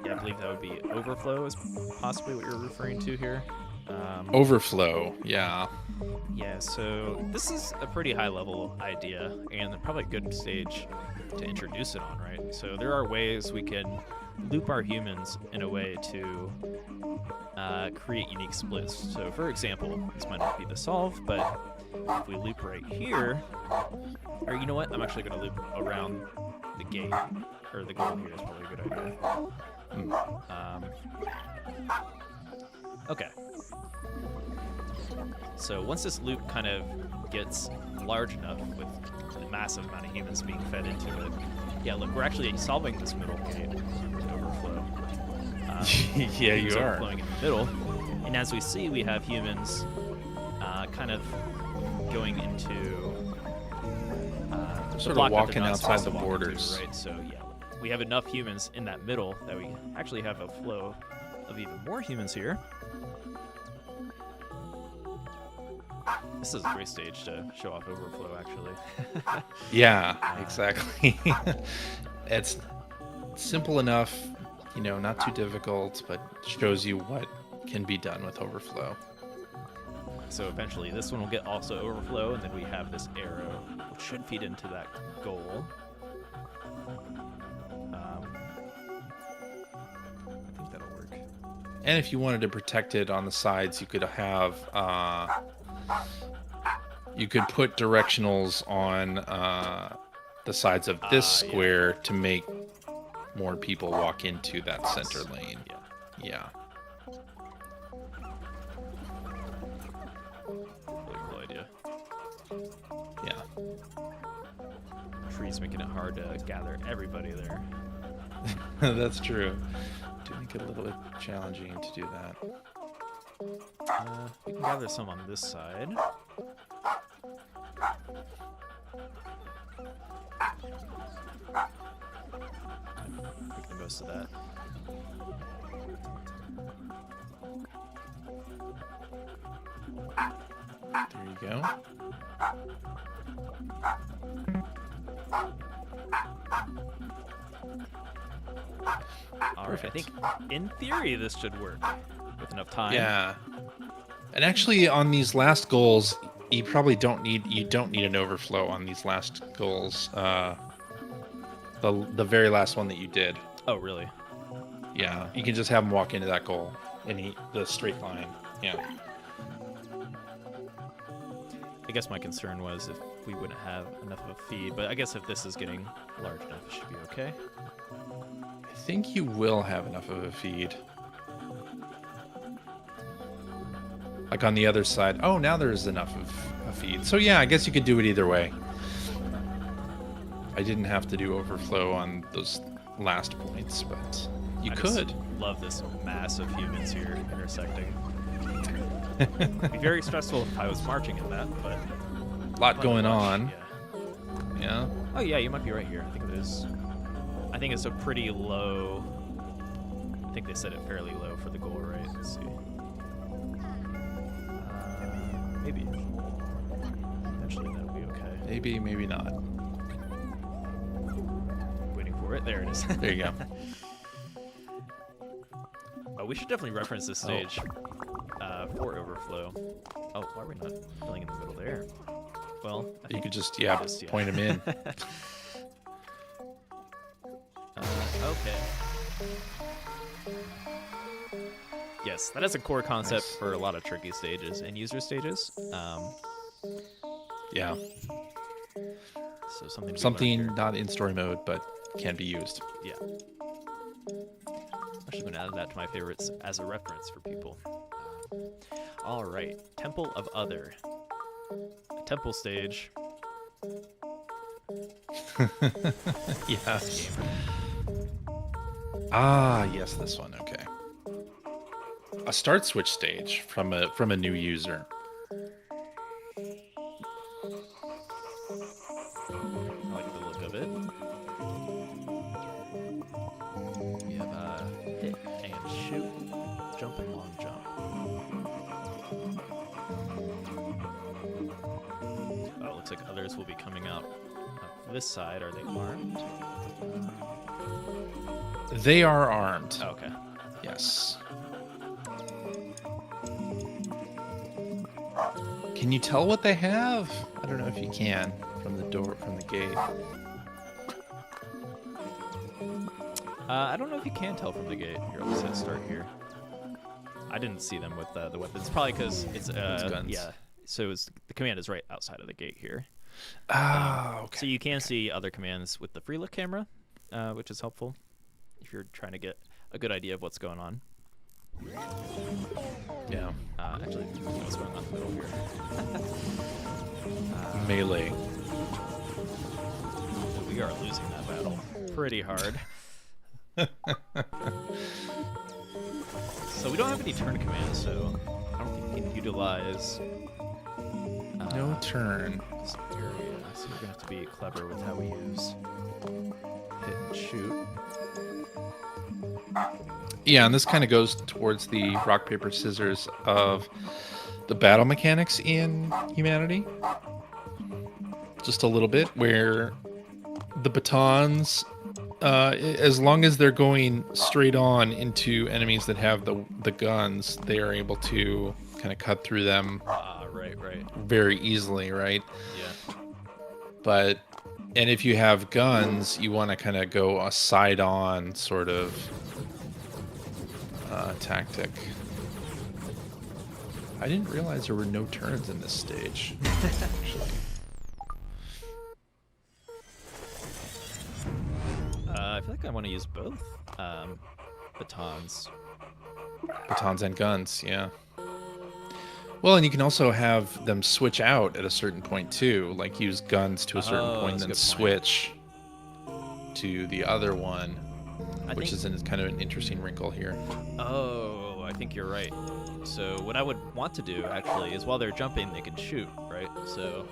Yeah, I believe that would be overflow is possibly what you're referring to here. Overflow, yeah. Yeah, so this is a pretty high level idea and probably a good stage to introduce it on, right? So there are ways we can loop our humans in a way to create unique splits. So for example, this might not be the solve, but if we loop right here, or you know what? I'm actually going to loop around the gate, or the goal here is probably a good idea. Okay. So once this loop kind of gets large enough with the massive amount of humans being fed into it, yeah, look, we're actually solving this middle gate to overflow. Yeah, you are. Overflowing in the middle. And as we see, we have humans kind of going into sort of walking outside the borders. Right? So yeah, we have enough humans in that middle that we actually have a flow of even more humans here. This is a great stage to show off overflow, actually. Yeah, exactly. It's simple enough, you know, not too difficult, but shows you what can be done with overflow. So eventually this one will get also overflow, and then we have this arrow, which should feed into that goal. I think that'll work. And if you wanted to protect it on the sides, you could have... you could put directionals on the sides of this square to make more people walk into that center lane. Yeah. Really cool idea. Yeah. Trees making it hard to gather everybody there. That's true. Do make it a little bit challenging to do that. We can gather some on this side. Make the most of that. There you go. All right, I think in theory this should work with enough time. Yeah. And actually on these last goals, you probably don't need an overflow on these last goals. The very last one that you did. Oh, really? Yeah, you can just have them walk into that goal in the straight line. Yeah. I guess my concern was if we wouldn't have enough of a feed, but I guess if this is getting large enough, it should be okay. I think you will have enough of a feed. Like on the other side. Oh, now there's enough of a feed. So yeah, I guess you could do it either way. I didn't have to do overflow on those last points, but you could. Love this mass of humans here intersecting. It'd be very stressful if I was marching in that, but a lot going on. Yeah. Oh yeah, you might be right here. I think it's a pretty low. I think they set it fairly low for the goal, right? Let's see. Maybe. Eventually that'll be okay. Maybe, maybe not. Waiting for it. There it is. There you go. Oh, we should definitely reference this stage for overflow. Oh, why are we not filling in the middle there? Well, you could just point them in. Okay. Yes, that is a core concept Nice. for a lot of tricky stages and user stages. Yeah. So something to be learned Something here. not in story mode, but can be used. Yeah. I'm actually going to add that to my favorites as a reference for people. All right, Temple of Other. A temple stage. Yes. Ah, yes, this one. Okay. A start switch stage from a new user. I like the look of it. We have hit and shoot, jump and long jump. Oh, it looks like others will be coming out up this side. Are they armed? They are armed. Oh, okay. Yes. Can you tell what they have? I don't know if you can from the gate. I don't know if you can tell from the gate. Here, let's hit start here. I didn't see them with the weapons. Probably because it's guns. Yeah. So the command is right outside of the gate here. Ah, okay. So you can see other commands with the free look camera, which is helpful if you're trying to get a good idea of what's going on. Yeah. Actually, what's going on in the middle here? Melee. We are losing that battle pretty hard. So we don't have any turn commands, so I don't think we can utilize No turn. this area. So we're gonna have to be clever with how we use hit and shoot. Yeah, and this kind of goes towards the rock, paper, scissors of the battle mechanics in Humanity. Just a little bit, where the batons, as long as they're going straight on into enemies that have the guns, they are able to kind of cut through them Right. very easily, right? Yeah. But, and if you have guns, you want to kind of go a side-on sort of tactic. I didn't realize there were no turns in this stage, actually. I feel like I want to use both batons. Batons and guns, yeah. Well, and you can also have them switch out at a certain point too, like use guns to a certain Oh, point, that's a then good point. switch to the other one, which think- is kind of an interesting wrinkle here. Oh, I think you're right. So what I would want to do actually is while they're jumping, they can shoot, right? So,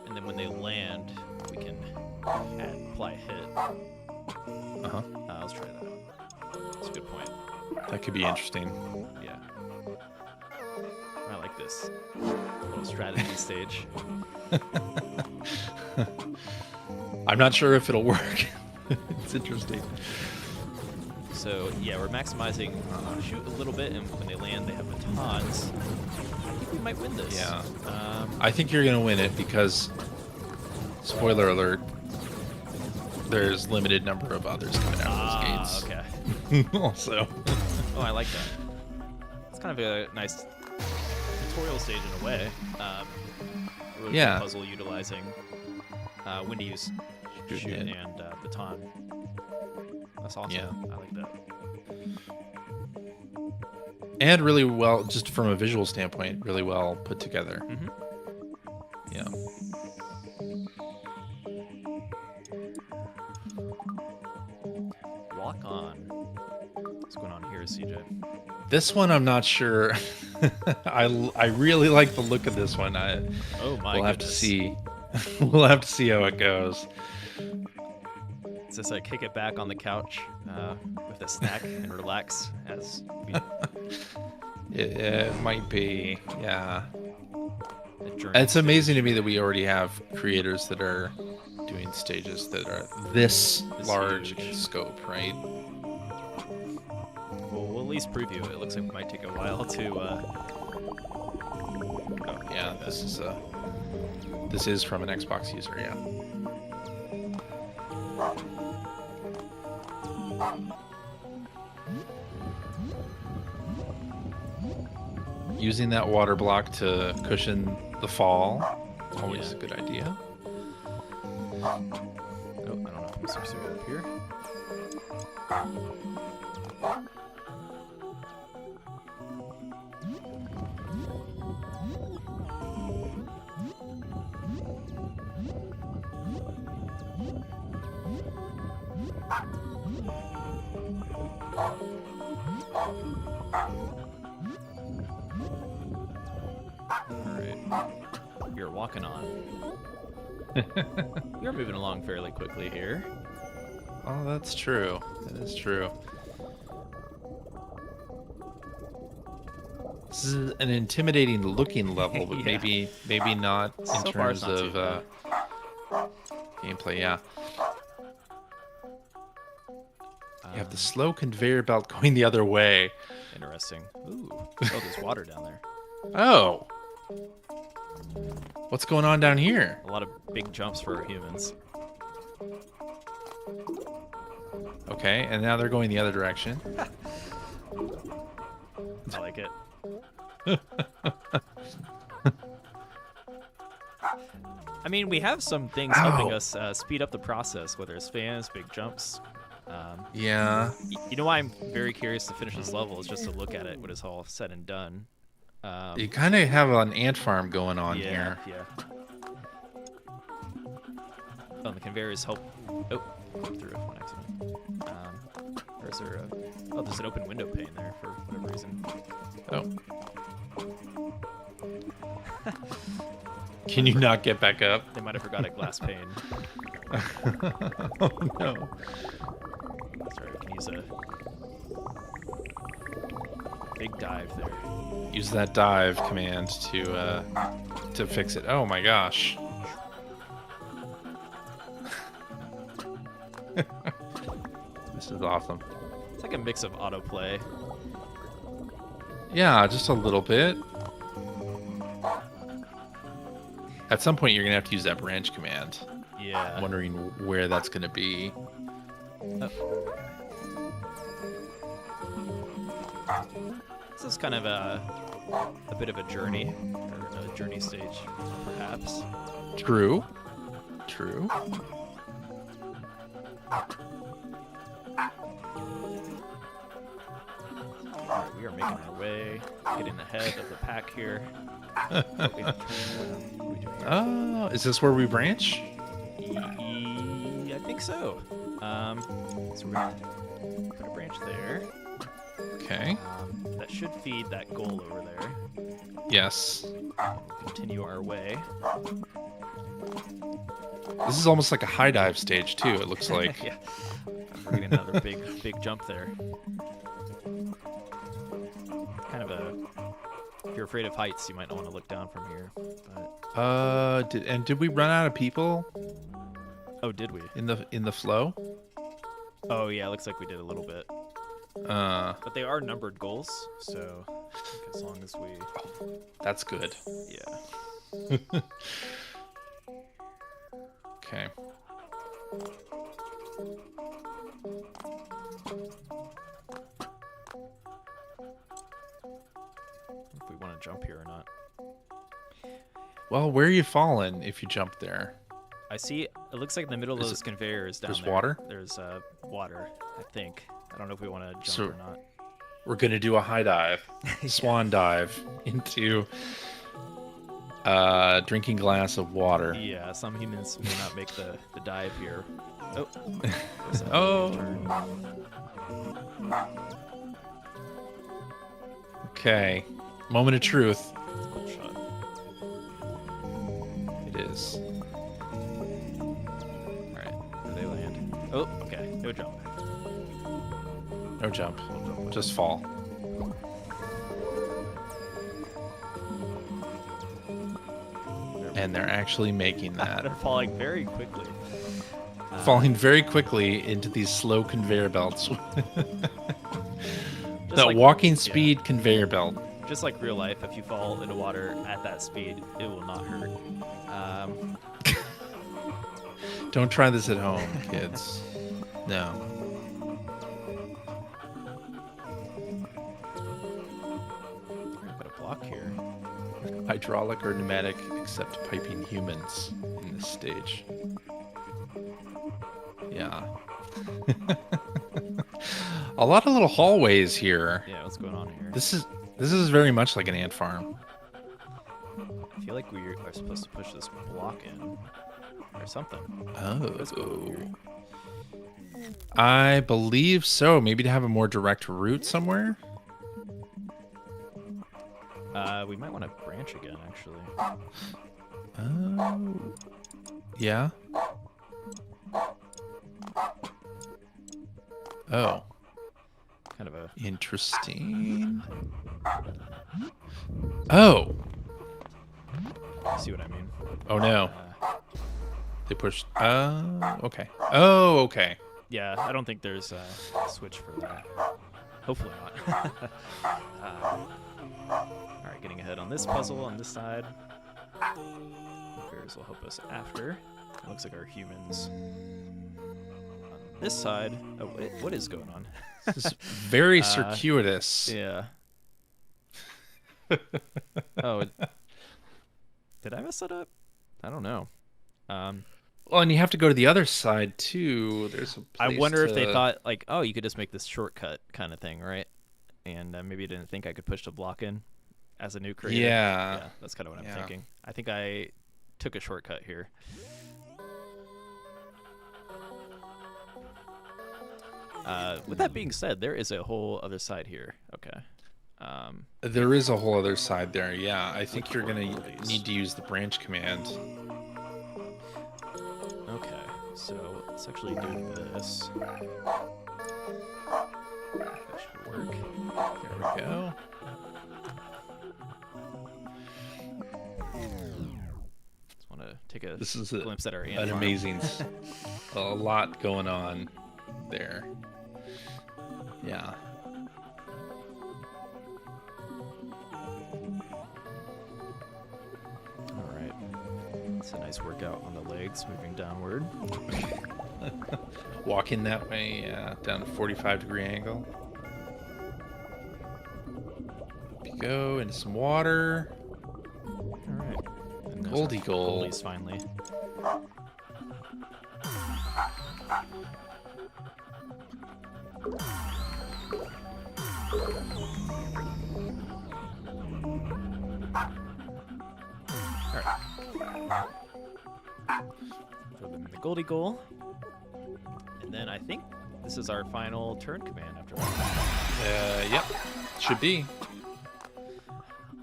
and then when they land, we can apply a hit. Uh-huh. Let's try that. That's a good point. That could be interesting. Yeah. I like this little strategy stage. I'm not sure if it'll work. It's interesting. So yeah, we're maximizing shoot a little bit, and when they land, they have batons. I think we might win this. Yeah. I think you're gonna win it because, spoiler alert, there's limited number of others coming out of those Okay. gates. Also. Oh, I like that. It's kind of a nice tutorial stage in a way. Really Yeah. good puzzle utilizing when to use shoot it. and baton. That's awesome. Yeah. I like that. And really well, just from a visual standpoint, really well put together. Mm-hmm. Yeah. Walk on. What's going on here, CJ? This one, I'm not sure. I really like the look of this one. Oh my We'll have to goodness. see. We'll have to see how it goes. It's just like kick it back on the couch with a snack and relax as we It might be, yeah. adjourn. It's amazing to me that we already have creators that are doing stages that are this large in huge. scope, right? We'll at least preview it. It looks like it might take a while to. Yeah, this is from an Xbox user, yeah. Using that water block to cushion the fall, always a good idea. Oh, I don't know if I'm supposed to go up here. Alright. You're walking on. You're moving along fairly quickly here. Oh, that's true. That is true. This is an intimidating looking level, but Yeah. maybe not in So far, it's terms not too of gameplay. Yeah. You have the slow conveyor belt going the other way. Interesting. Ooh. Oh, there's water down there. Oh. What's going on down here? A lot of big jumps for humans. Okay, and now they're going the other direction. I like it. I mean, we have some things helping us speed up the process, whether it's fans, big jumps. Yeah. You know why I'm very curious to finish this level is just to look at it when it's all said and done. You kind of have an ant farm going on here. Yeah. Oh, the conveyors help. Oh, through one accident. Or is there a... Oh, there's an open window pane there for whatever reason. Oh. Can you not get back up? They might have forgot a glass pane. Oh no. Sorry, I can use a big dive there. Use that dive command to fix it. Oh my gosh. This is awesome. It's like a mix of autoplay. Yeah, just a little bit. At some point, you're gonna have to use that branch command. Yeah. I'm wondering where that's gonna be. Oh. This is kind of a bit of a journey, or a journey stage, perhaps. True. True. Alright, we are making our way, getting ahead of the pack here. Oh, is this where we branch? I think so. So we're gonna put a branch there. Okay. That should feed that goal over there. Yes. Continue our way. This is almost like a high dive stage too. It looks like. Yeah. We're getting another big jump there. Kind of a. If you're afraid of heights, you might not want to look down from here. But... Did we run out of people? Oh, did we? In the flow? Oh yeah, looks like we did a little bit. But they are numbered goals, so I think as long as we... That's good. Yeah. Okay. If we want to jump here or not. Well, where are you falling if you jump there? I see, it looks like in the middle of those conveyors down there. There's water? There's water, I think. I don't know if we want to jump So or not. we're going to do a high dive, swan dive into a drinking glass of water. Yeah, some humans may not make the dive here. Oh. Oh. Okay. Moment of truth. Cool shot. It is. Alright, where they land. Oh, okay. No jump. No jump. Just fall. And they're actually making that. They're falling very quickly. Falling very quickly into these slow conveyor belts. That like, walking speed conveyor belt. Just like real life, if you fall into water at that speed, it will not hurt. Don't try this at home, kids. No. hydraulic or pneumatic except piping humans in this stage. Yeah. A lot of little hallways here. Yeah, what's going on here? This is very much like an ant farm. I feel like we are supposed to push this block in or something. Oh. I believe so. Maybe to have a more direct route somewhere. We might want to branch again, actually. Oh. Yeah. Oh. Kind of a... Interesting. Oh. See what I mean? Oh, no. They pushed... okay. Oh, okay. Yeah, I don't think there's a switch for that. Hopefully not. Alright, getting ahead on this puzzle on this side. Bears will help us after. It looks like our humans on this side. Oh, what is going on? This is very circuitous. Yeah. Oh, did I mess that up? I don't know. Well, and you have to go to the other side too. There's a place I wonder if they thought like, oh, you could just make this shortcut kind of thing, right? And maybe didn't think I could push the block in as a new creator. Yeah, that's kind of what I'm thinking. I think I took a shortcut here. With that being said, there is a whole other side here. Okay. There is a whole other side there. Yeah, I think you're gonna need to use the branch command. Okay, so let's actually do this. That should work. There we go. Just want to take a glimpse at our ant an farm. amazing, a lot going on there. Yeah. All right. It's a nice workout on the legs, moving downward. Walking that way, yeah, down a 45-degree angle. Go into some water. All right. And there's Goldie our goal. goalies finally. Throw them in the Goldie goal. And then I think this is our final turn command after that. Yep. Should be.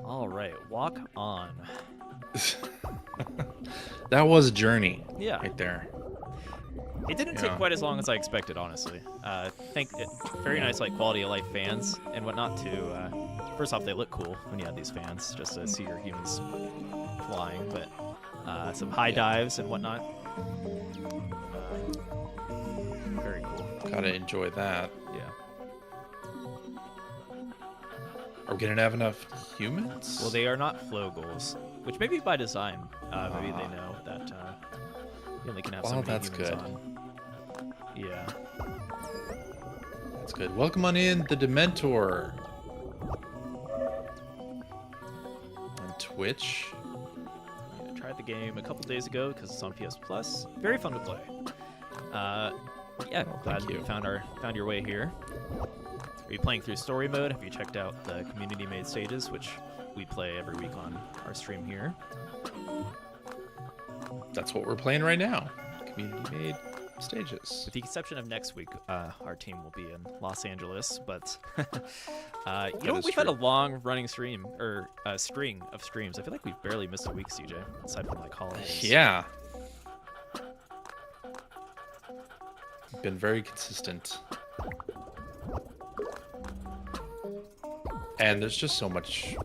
All right, walk on. That was a journey. Yeah. Right there. It didn't take quite as long as I expected, honestly. Very nice, like quality of life fans and whatnot too. First off, they look cool when you have these fans, just to see your humans flying. But some high dives and whatnot. Very cool. Gotta enjoy that. Yeah. Are we gonna have enough humans? Well, they are not flow goals, which may be by design. Maybe they know that you only can have so many that's humans good. on. Yeah. That's good. Welcome on in, the Dementor. On Twitch. I tried the game a couple days ago because it's on PS Plus. Very fun to play. Yeah, glad you found your way here. Are you playing through story mode? Have you checked out the community-made stages, which we play every week on our stream here? That's what we're playing right now. Community-made stages. With the exception of next week, our team will be in Los Angeles, but you know what? We've had a long-running stream or string of streams. I feel like we've barely missed a week, CJ, aside from like holidays. Yeah. Been very consistent. And there's just so much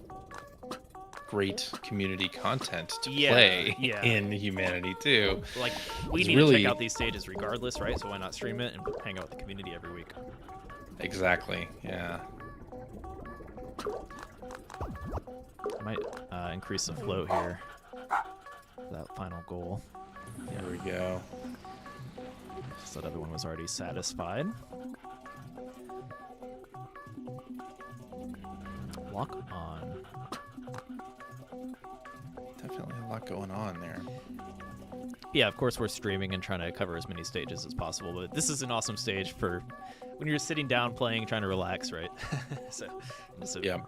great community content to play in Humanity too. Like, we need to check out these stages regardless, right? So why not stream it and hang out with the community every week? Exactly, yeah. I might increase the float here for that final goal. There we go. So that everyone was already satisfied. Walk on. lot going on there. Yeah, of course we're streaming and trying to cover as many stages as possible, but this is an awesome stage for when you're sitting down playing, trying to relax, right? so Yeah.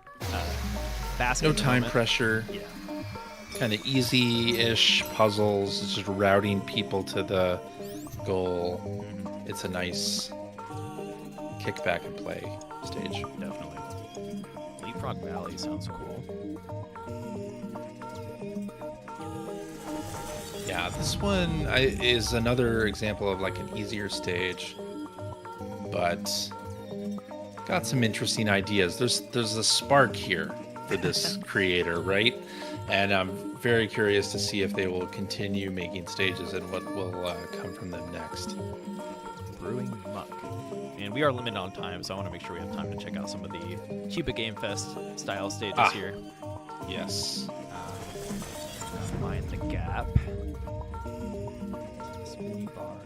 Basket No time pressure. Yeah. Kind of easy-ish puzzles. It's just routing people to the goal. Mm-hmm. It's a nice kick back and play stage. Definitely. Leapfrog Valley sounds cool. Yeah, this one is another example of like an easier stage, but got some interesting ideas. There's a spark here for this creator, right? And I'm very curious to see if they will continue making stages and what will come from them next. Brewing Muck. And we are limited on time, so I want to make sure we have time to check out some of the Chiba Game Fest style stages here. Yes. Mind the Gap. This mini bar.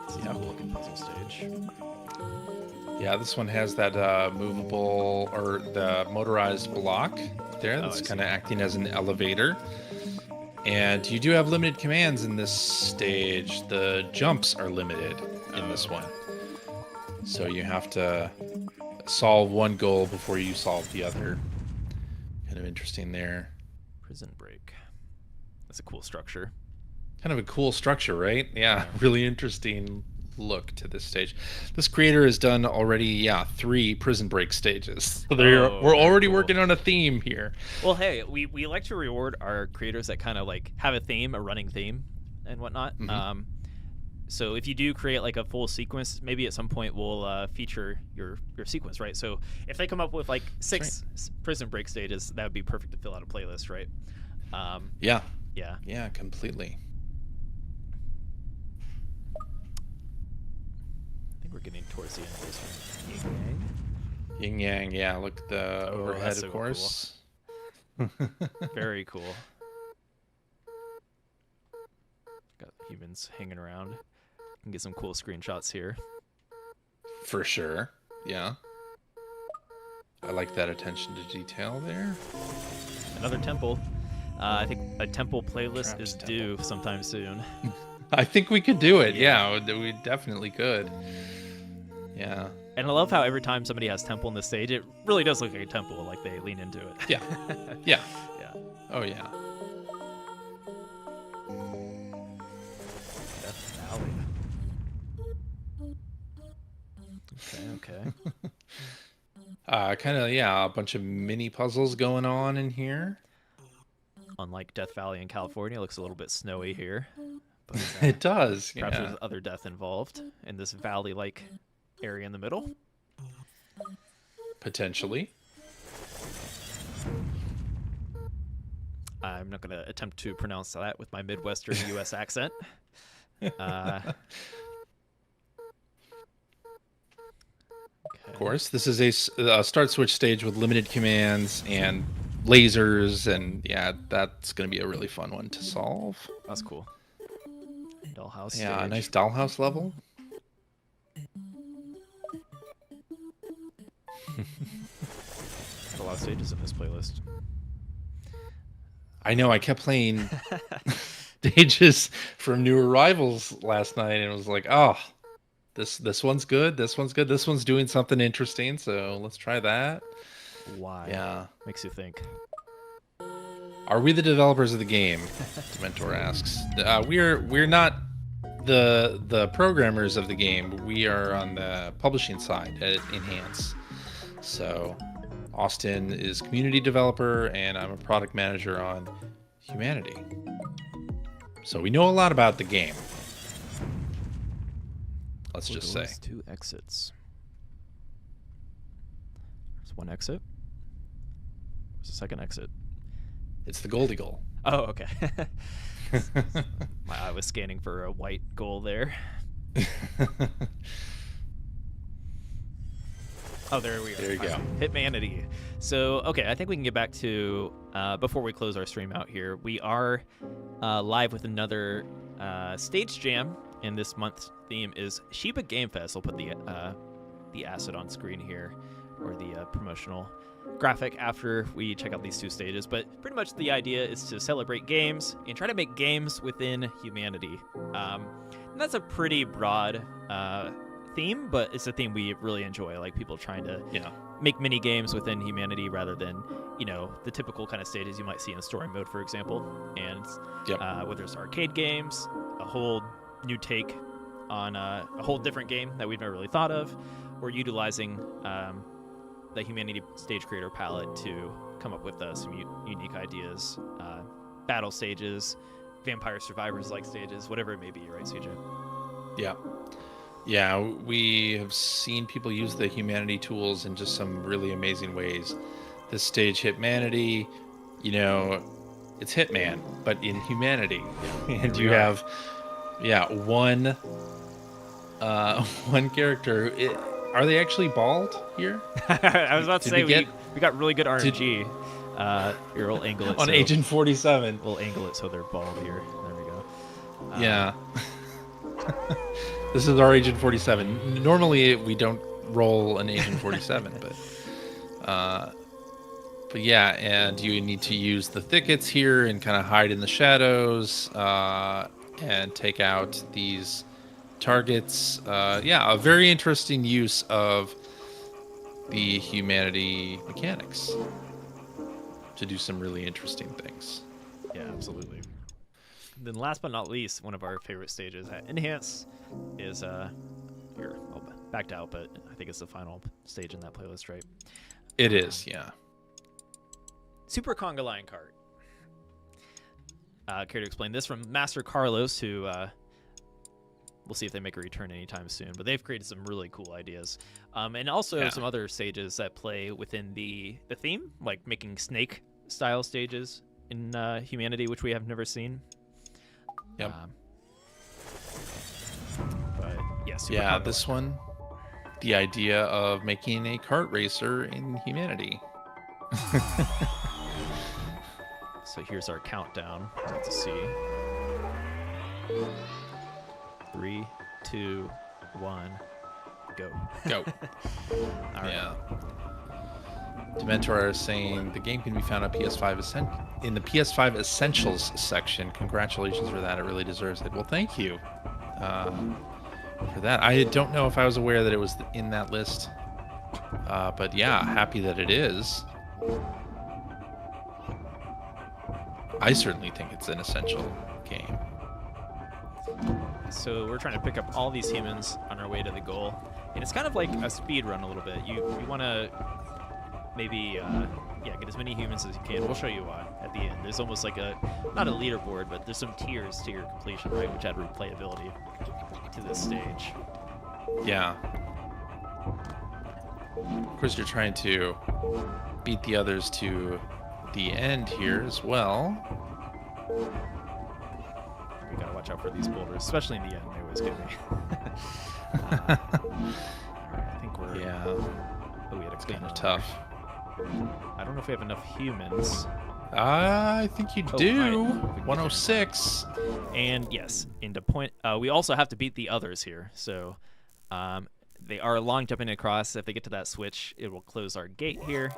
This is a cool looking puzzle stage. Yeah, this one has that movable or the motorized block there that's kind of acting as an elevator. And you do have limited commands in this stage. The jumps are limited in this one. So you have to solve one goal before you solve the other. Kind of interesting there. Prison Break. That's a cool structure. Kind of a cool structure, right? Yeah, really interesting look to this stage. This creator has done already, 3 Prison Break stages. So we're already working on a theme here. Well, hey, we like to reward our creators that kind of like have a theme, a running theme, and whatnot. Mm-hmm. So if you do create like a full sequence, maybe at some point we'll feature your sequence, right? So if they come up with like 6 Prison Break stages, that would be perfect to fill out a playlist, right? Yeah, completely. I think we're getting towards the end of this one. YING-YANG, yeah. Look at the overhead, so of course. Cool. Very cool. Got humans hanging around. Can get some cool screenshots here. For sure. Yeah. I like that attention to detail there. Another temple. I think a temple playlist is due sometime soon. I think we could do it. Yeah, we definitely could. Yeah. And I love how every time somebody has temple in the stage, it really does look like a temple, like they lean into it. Yeah. Yeah. Yeah. Oh, yeah. Death Valley. Okay. Kind of, a bunch of mini puzzles going on in here. Unlike Death Valley in California, it looks a little bit snowy here. But, it does. Perhaps there's other death involved in this valley-like area in the middle. Potentially. I'm not going to attempt to pronounce that with my Midwestern U.S. accent. Of course, this is a start switch stage with limited commands and lasers, and that's going to be a really fun one to solve. That's cool. Dollhouse Yeah, stage. a nice dollhouse level. Got a lot of stages in this playlist. I know, I kept playing stages from New Arrivals last night, and it was like, oh, this one's good, this one's good, this one's doing something interesting, so let's try that. Why? Yeah. Makes you think. Are we the developers of the game? Dementor asks. We're not the programmers of the game. We are on the publishing side at Enhance. So Austin is community developer, and I'm a product manager on Humanity. So we know a lot about the game. Let's just say. 2 exits. There's one exit. There's a second exit. It's the Goldie goal. Oh, okay. My eye was scanning for a white goal there. Oh, there we are. There you go. Hitmanity. So, okay, I think we can get back to, before we close our stream out here, we are live with another stage jam, and this month's theme is Chiba Game Fest. I'll put the asset on screen here, or the promotional graphic after we check out these 2 stages, but pretty much the idea is to celebrate games and try to make games within humanity. And that's a pretty broad theme, but it's a theme we really enjoy, like people trying to make mini games within humanity rather than, the typical kind of stages you might see in story mode, for example. And whether it's arcade games, a whole new take on a whole different game that we've never really thought of, or utilizing the Humanity Stage Creator palette to come up with some unique ideas, battle stages, Vampire Survivors-like stages, whatever it may be, right, CJ? Yeah. Yeah, we have seen people use the Humanity tools in just some really amazing ways. This stage, Hitmanity, it's Hitman, but in humanity. And you have, one character. Are they actually bald here? I was about to say, we got really good RNG. Here, we'll angle it. On Agent 47. We'll angle it so they're bald here. There we go. Yeah. This is our Agent 47. Normally, we don't roll an Agent 47, but yeah, and you need to use the thickets here and kind of hide in the shadows and take out these targets. A very interesting use of the humanity mechanics to do some really interesting things. Yeah, absolutely. Then last but not least, one of our favorite stages at Enhance is here. I'll backed out, but I think it's the final stage in that playlist, right? It is, yeah. Super Conga Line Cart. Care to explain this from Master Carlos, who we'll see if they make a return anytime soon, but they've created some really cool ideas. And also some other stages that play within the theme, like making snake-style stages in Humanity, which we have never seen. Yep. But this one, the idea of making a kart racer in Humanity. So here's our countdown. Let's see. 3, 2, 1, go. Go. All right. Yeah. Dementor is saying the game can be found on PS5 in the PS5 Essentials section. Congratulations for that. It really deserves it. Well, thank you for that. I don't know if I was aware that it was in that list. But yeah, happy that it is. I certainly think it's an essential game. So we're trying to pick up all these humans on our way to the goal. And it's kind of like a speed run a little bit. You want to maybe get as many humans as you can. We'll show you at the end. There's almost like not a leaderboard, but there's some tiers to your completion, right, which add replayability to this stage. Yeah. Of course, you're trying to beat the others to the end here as well. We gotta watch out for these boulders, especially in the end. They always get me. Alright, I think we're... Yeah. Oh, we had It's kind of tough. I don't know if we have enough humans. I think you do. Right. 106. And yes, into point. We also have to beat the others here. So they are long jumping across. If they get to that switch, it will close our gate here.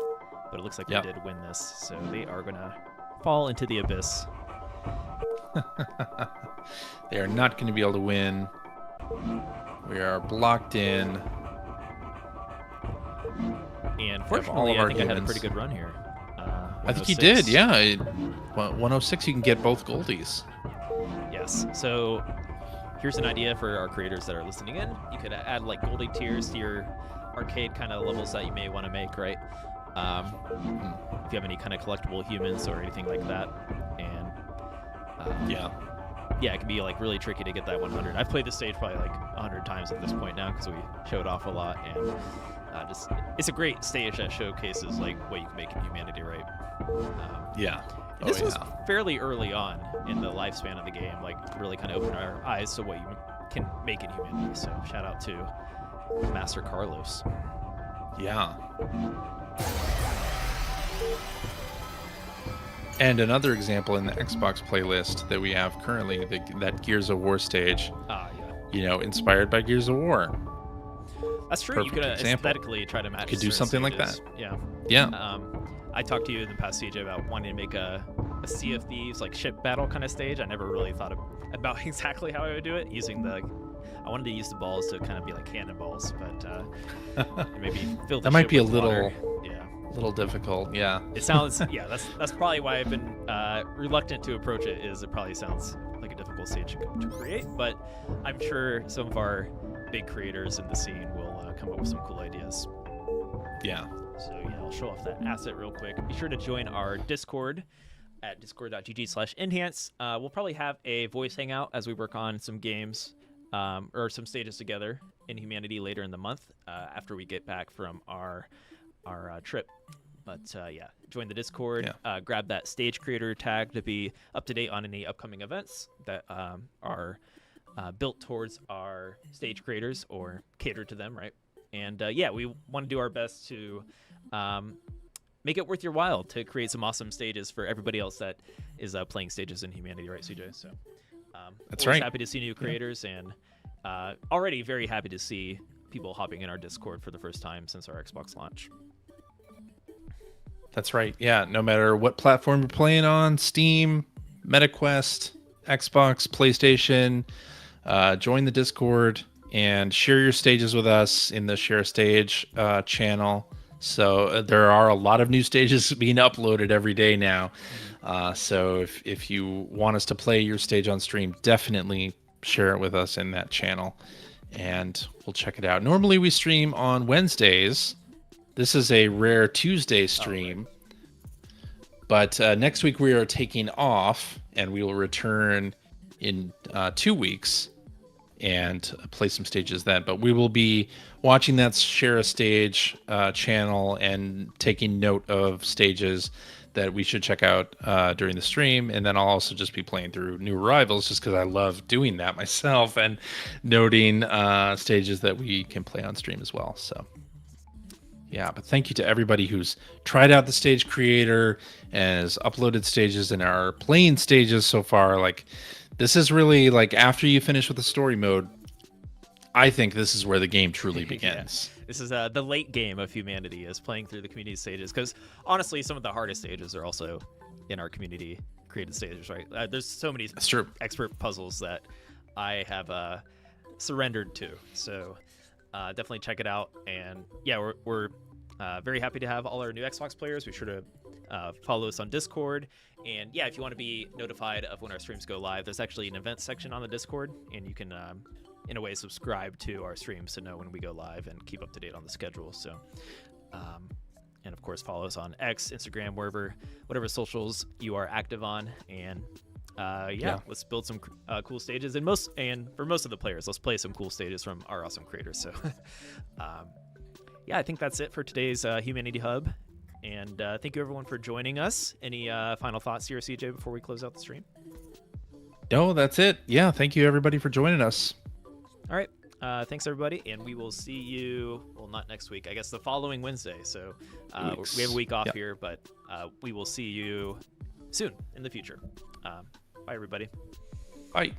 But it looks like we did win this. So they are going to fall into the abyss. They are not going to be able to win. We are blocked in. And fortunately, I think I had a pretty good run here. I think you did, yeah. 106, you can get both goldies. Yes. So here's an idea for our creators that are listening in. You could add like goldie tiers to your arcade kind of levels that you may want to make, right? If you have any kind of collectible humans or anything like that. And it can be like really tricky to get that 100. I've played this stage probably like 100 times at this point now because we showed off a lot, and it's a great stage that showcases like what you can make in Humanity, right? This was fairly early on in the lifespan of the game, like really kind of opened our eyes to what you can make in Humanity. So shout out to Master Carlos. Yeah. And another example in the Xbox playlist that we have currently, that Gears of War stage. Yeah. You know, inspired by Gears of War. That's true. Perfect You could example. aesthetically try to match. Could do certain something like stages. that. Yeah. Yeah. I talked to you in the past, CJ, about wanting to make a Sea of Thieves like ship battle kind of stage. I never really thought about exactly how I would do it. I wanted to use the balls to kind of be like cannonballs, but maybe fill the That might ship be a with little, water. Yeah. little difficult. Yeah. It sounds, yeah. That's probably why I've been reluctant to approach it. Is it probably sounds like a difficult stage to create, but I'm sure some of our big creators in the scene will come up with some cool ideas. Yeah. So yeah, I'll show off that asset real quick. Be sure to join our Discord at discord.gg/enhance. We'll probably have a voice hangout as we work on some games or some stages together in Humanity later in the month after we get back from our trip. But yeah, join the Discord. Yeah. Grab that stage creator tag to be up to date on any upcoming events that are built towards our stage creators or cater to them, right? And yeah, we want to do our best to make it worth your while to create some awesome stages for everybody else that is playing stages in Humanity, right, CJ? So That's always right. happy to see new creators, and already very happy to see people hopping in our Discord for the first time since our Xbox launch. That's right. Yeah. No matter what platform you're playing on, Steam, MetaQuest, Xbox, PlayStation, join the Discord and share your stages with us in the Share a Stage channel. So there are a lot of new stages being uploaded every day now. So if you want us to play your stage on stream, definitely share it with us in that channel and we'll check it out. Normally we stream on Wednesdays. This is a rare Tuesday stream. But next week we are taking off and we will return in 2 weeks and play some stages then. But we will be watching that Share a Stage channel and taking note of stages that we should check out during the stream. And then I'll also just be playing through new arrivals just because I love doing that myself and noting stages that we can play on stream as well. So yeah, but thank you to everybody who's tried out the stage creator and has uploaded stages and are playing stages so far. Like, this is really like after you finish with the story mode, I think this is where the game truly begins. Yeah. This is the late game of Humanity, is playing through the community stages, because honestly, some of the hardest stages are also in our community created stages, right? There's so many expert puzzles that I have surrendered to. So definitely check it out. And yeah, we're very happy to have all our new Xbox players. Be sure to follow us on Discord. And yeah, if you want to be notified of when our streams go live, there's actually an events section on the Discord, and you can in a way subscribe to our streams to know when we go live and keep up to date on the schedule. So and of course follow us on X, Instagram, whatever socials you are active on. And yeah, let's build some cool stages, and for most of the players, let's play some cool stages from our awesome creators. So yeah, I think that's it for today's Humanity Hub. And thank you everyone for joining us. Any final thoughts here, CJ, before we close out the stream? No, that's it. Yeah, thank you everybody for joining us. All right. Thanks everybody, and we will see you, well, not next week, I guess the following Wednesday. So we have a week off here, but we will see you soon in the future. Bye everybody. Bye.